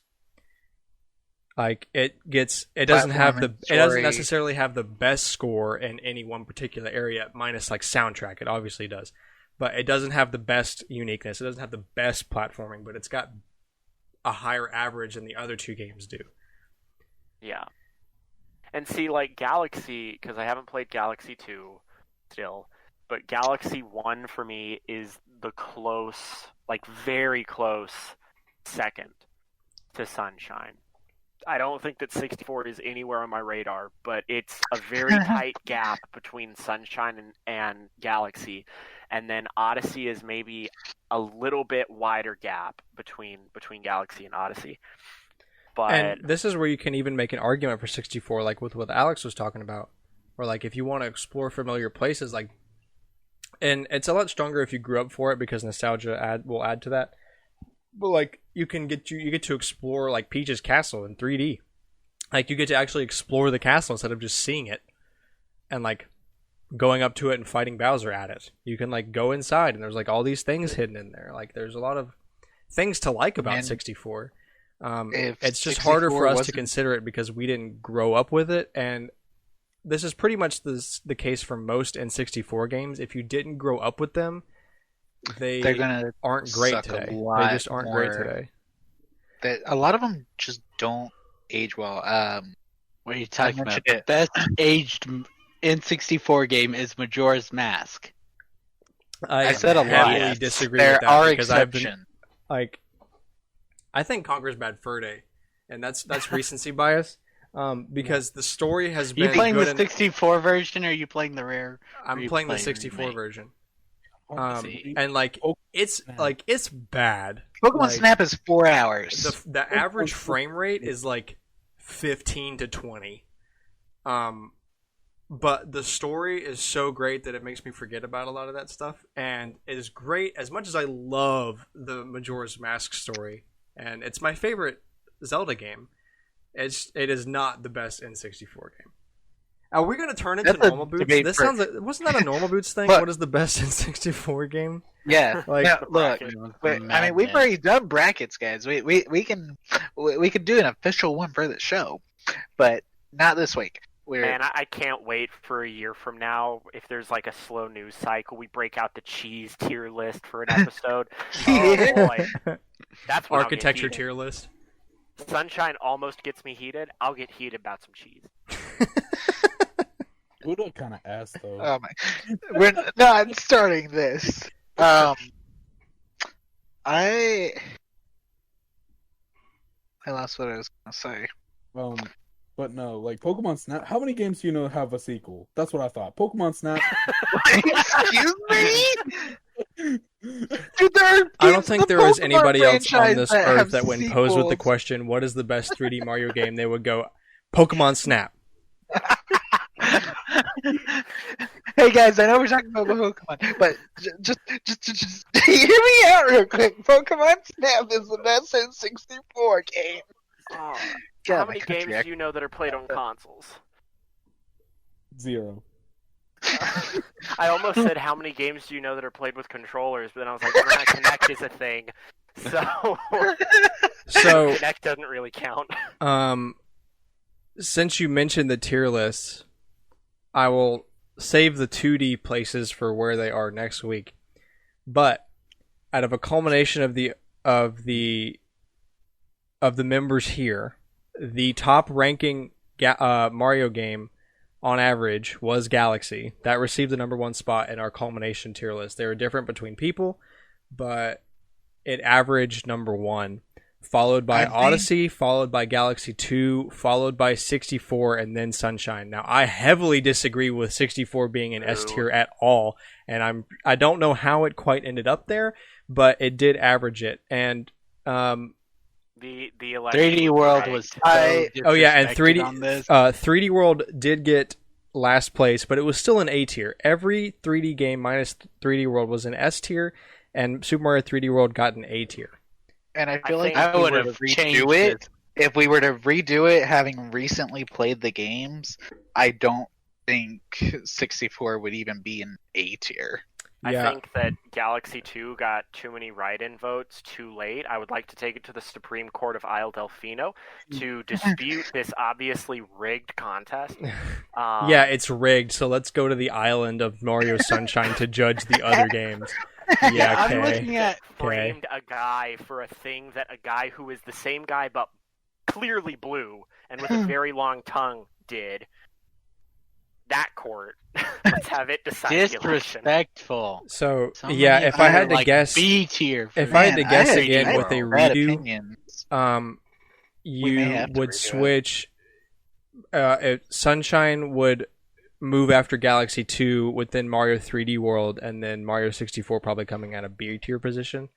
Like it doesn't necessarily have the best score in any one particular area, minus like soundtrack. It obviously does, but it doesn't have the best uniqueness. It doesn't have the best platforming, but it's got a higher average than the other two games do. Yeah. And see, like Galaxy, because I haven't played Galaxy 2 still, but Galaxy 1 for me is the close, like very close second to Sunshine. I don't think that 64 is anywhere on my radar, but it's a very tight gap between Sunshine and Galaxy. And then Odyssey is maybe a little bit wider gap between Galaxy and Odyssey. But And this is where you can even make an argument for 64, like with what Alex was talking about, or like if you want to explore familiar places, like, and it's a lot stronger if you grew up for it because nostalgia will add to that. But like you get to explore like Peach's castle in 3D, like you get to actually explore the castle instead of just seeing it, and like going up to it and fighting Bowser at it. You can like go inside and there's like all these things hidden in there. Like there's a lot of things to like about 64. It's just harder for us to consider it because we didn't grow up with it, and this is pretty much the case for most N64 games. If you didn't grow up with them, They're gonna aren't great suck today. a lot They just aren't great more. today. A lot of them just don't age well. What are you talking I about? mentioned The it. best aged N64 game is Majora's Mask. I said a lot. heavily Yes. disagree There with that are because I've been exceptions. like, I think Conker's Bad Fur Day, and that's recency bias. Because the story has Are you been playing good. the 64 version or are you playing the rare? I'm you playing the playing 64 remake? version. See. And like Oh, it's man. like it's bad. Pokemon Like, Snap is 4 hours. the average frame rate is like 15 to 20. But the story is so great that it makes me forget about a lot of that stuff, and it is great as much as I love the Majora's Mask story, and it's my favorite Zelda game. It is not the best N64 game. Are we gonna turn into That's a normal boots? debate This for- sounds like wasn't that a normal boots thing? Look. What is the best N64 game? Yeah. Like- Now, look. Bracket. I mean, we've already done brackets, guys. We could do an official one for the show, but not this week. Man, I can't wait for a year from now. If there's like a slow news cycle, we break out the cheese tier list for an episode. Yeah. Oh boy, that's when I'll get Architecture heated. tier list. Sunshine almost gets me heated. I'll get heated about some cheese. Buddha kind of ass though. Oh my! We're not starting this. I lost what I was gonna say. But no, like Pokemon Snap. How many games do you know have a sequel? That's what I thought. Pokemon Snap. Excuse me? Dude, there are I don't games think in the there is Pokemon anybody else on franchise this that earth have that when posed with the sequels. question, what is the best 3D Mario game, they would go, Pokemon Snap. Hey guys, I know we're talking about Pokemon, but just hear me out real quick. Pokemon Snap is the best N64 game. Oh, God, how my many country games do you know that are played on consoles? 0. I almost said how many games do you know that are played with controllers, but then I was like, nah, Kinect is a thing, so So, Kinect doesn't really count. since you mentioned the tier lists, I will save the 2D places for where they are next week. But out of a culmination of the members here, the top ranking Mario game on average was Galaxy. That received the number 1 spot in our culmination tier list. They were different between people, but it averaged number 1. Followed by Odyssey, followed by Galaxy 2, followed by 64, and then Sunshine. Now, I heavily disagree with 64 being an S tier at all, and I don't know how it quite ended up there, but it did average it. And The election 3D was World right. was so oh yeah, and disrespected on this. 3D World did get last place, but it was still an A tier. Every 3D game minus 3D World was an S tier, and Super Mario 3D World got an A tier. And I I feel like think if we I would were have to changed redo it, this. if we were to redo it, having recently played the games, I don't think 64 would even be an A tier. Yeah. I think that Galaxy 2 got too many write-in votes too late. I would like to take it to the Supreme Court of Isle Delfino to dispute this obviously rigged contest. Yeah, it's rigged, so let's go to the island of Mario Sunshine to judge the other games. Yeah, I'm okay. looking at framed a guy for a thing that a guy who is the same guy but clearly blue and with a very long tongue did. That court. Let's have it decide the election. Disrespectful. So, So yeah, many if I had are to like guess, B tier. for if I had me. to guess I again have with a bad redo, opinions. you may have to would redo it. switch. Sunshine would move after Galaxy 2 within Mario 3D World, and then Mario 64 probably coming at a B tier position.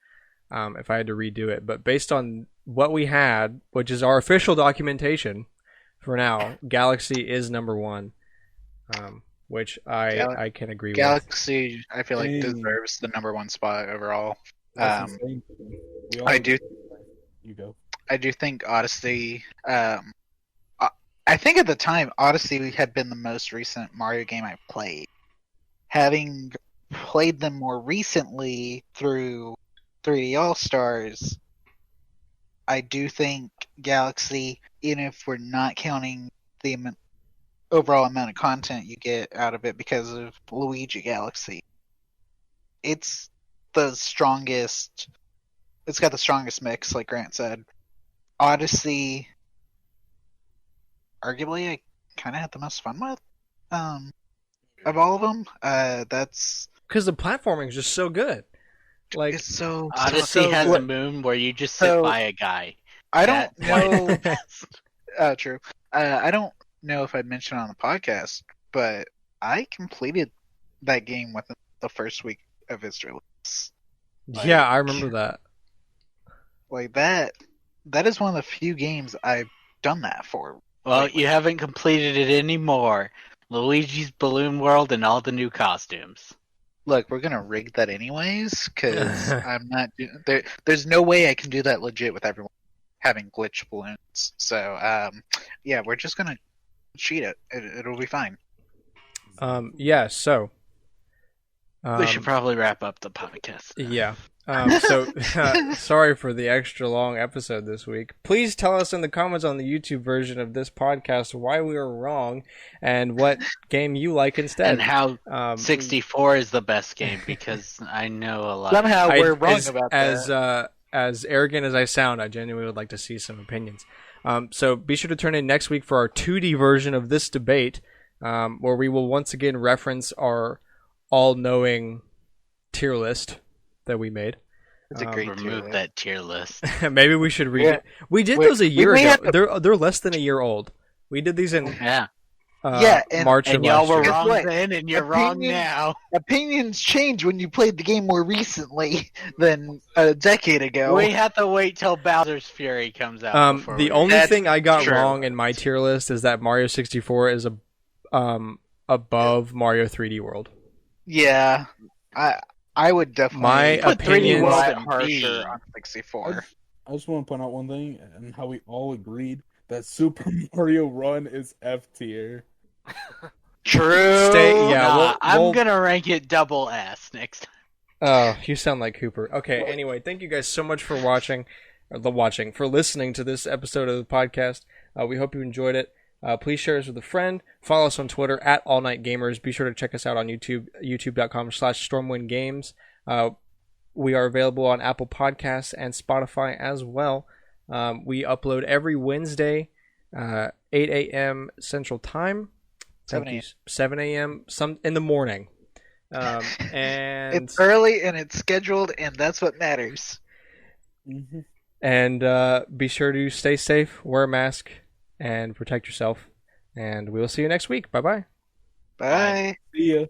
If I had to redo it, but based on what we had, which is our official documentation for now, Galaxy is number 1, which I can agree with. Galaxy, I feel like Dang. deserves the number 1 spot overall. That's insane. We all I do. You go. I do think Odyssey. I think at the time Odyssey had been the most recent Mario game I played. Having played them more recently through 3D All Stars, I do think Galaxy, even if we're not counting the overall amount of content you get out of it because of Luigi Galaxy, it's the strongest. It's got the strongest mix, like Grant said. Odyssey, arguably, I kind of had the most fun with of all of them. That's Because the platforming is just so good. Like, it's so. Odyssey so- has what- a moon where you just sit So- by a guy. I don't That's know. True. I don't know if I mentioned on the podcast, but I completed that game within the first week of its release. yeah, I remember that. Like that. That is one of the few games I've done that for. Well, you haven't completed it anymore. Luigi's Balloon World and all the new costumes. Look, we're gonna rig that anyways, because I'm not. There's no way I can do that legit with everyone having glitch balloons. So, yeah, we're just gonna cheat it. It'll be fine. Yeah. So. We should probably wrap up the podcast. Yeah. Sorry for the extra long episode this week. Please tell us in the comments on the YouTube version of this podcast why we were wrong and what game you like instead. And how 64 is the best game, because I know a lot. Somehow we're wrong about that. As arrogant as I sound, I genuinely would like to see some opinions. So be sure to turn in next week for our 2D version of this debate, where we will once again reference our all-knowing tier list that we made. It's a great Remove that tier list. Maybe we should read it. We did those a year ago. They're less than a year old. We did these in March of and y'all last were year. wrong then, and you're wrong now. Opinions change when you played the game more recently than a decade ago. We have to wait till Bowser's Fury comes out. The only thing I got wrong in my tier list is that Mario 64 is above Mario 3D World. Yeah, I would definitely My put 3D opinions- World and harsher on 64. I just want to point out one thing, and how we all agreed that Super Mario Run is F tier. True. I'm gonna rank it double S next time. Oh, you sound like Cooper. Okay, anyway, thank you guys so much for for listening to this episode of the podcast. We hope you enjoyed it. Please share us with a friend. Follow us on Twitter at AllNightGamers. Be sure to check us out on YouTube, youtube.com/StormwindGames. We are available on Apple Podcasts and Spotify as well. We upload every Wednesday, 8 a.m. Central Time. 7 a.m. some in the morning. And It's early and it's scheduled, and that's what matters. Mm-hmm. And be sure to stay safe, wear a mask, and protect yourself. And we will see you next week. Bye-bye. Bye. See ya.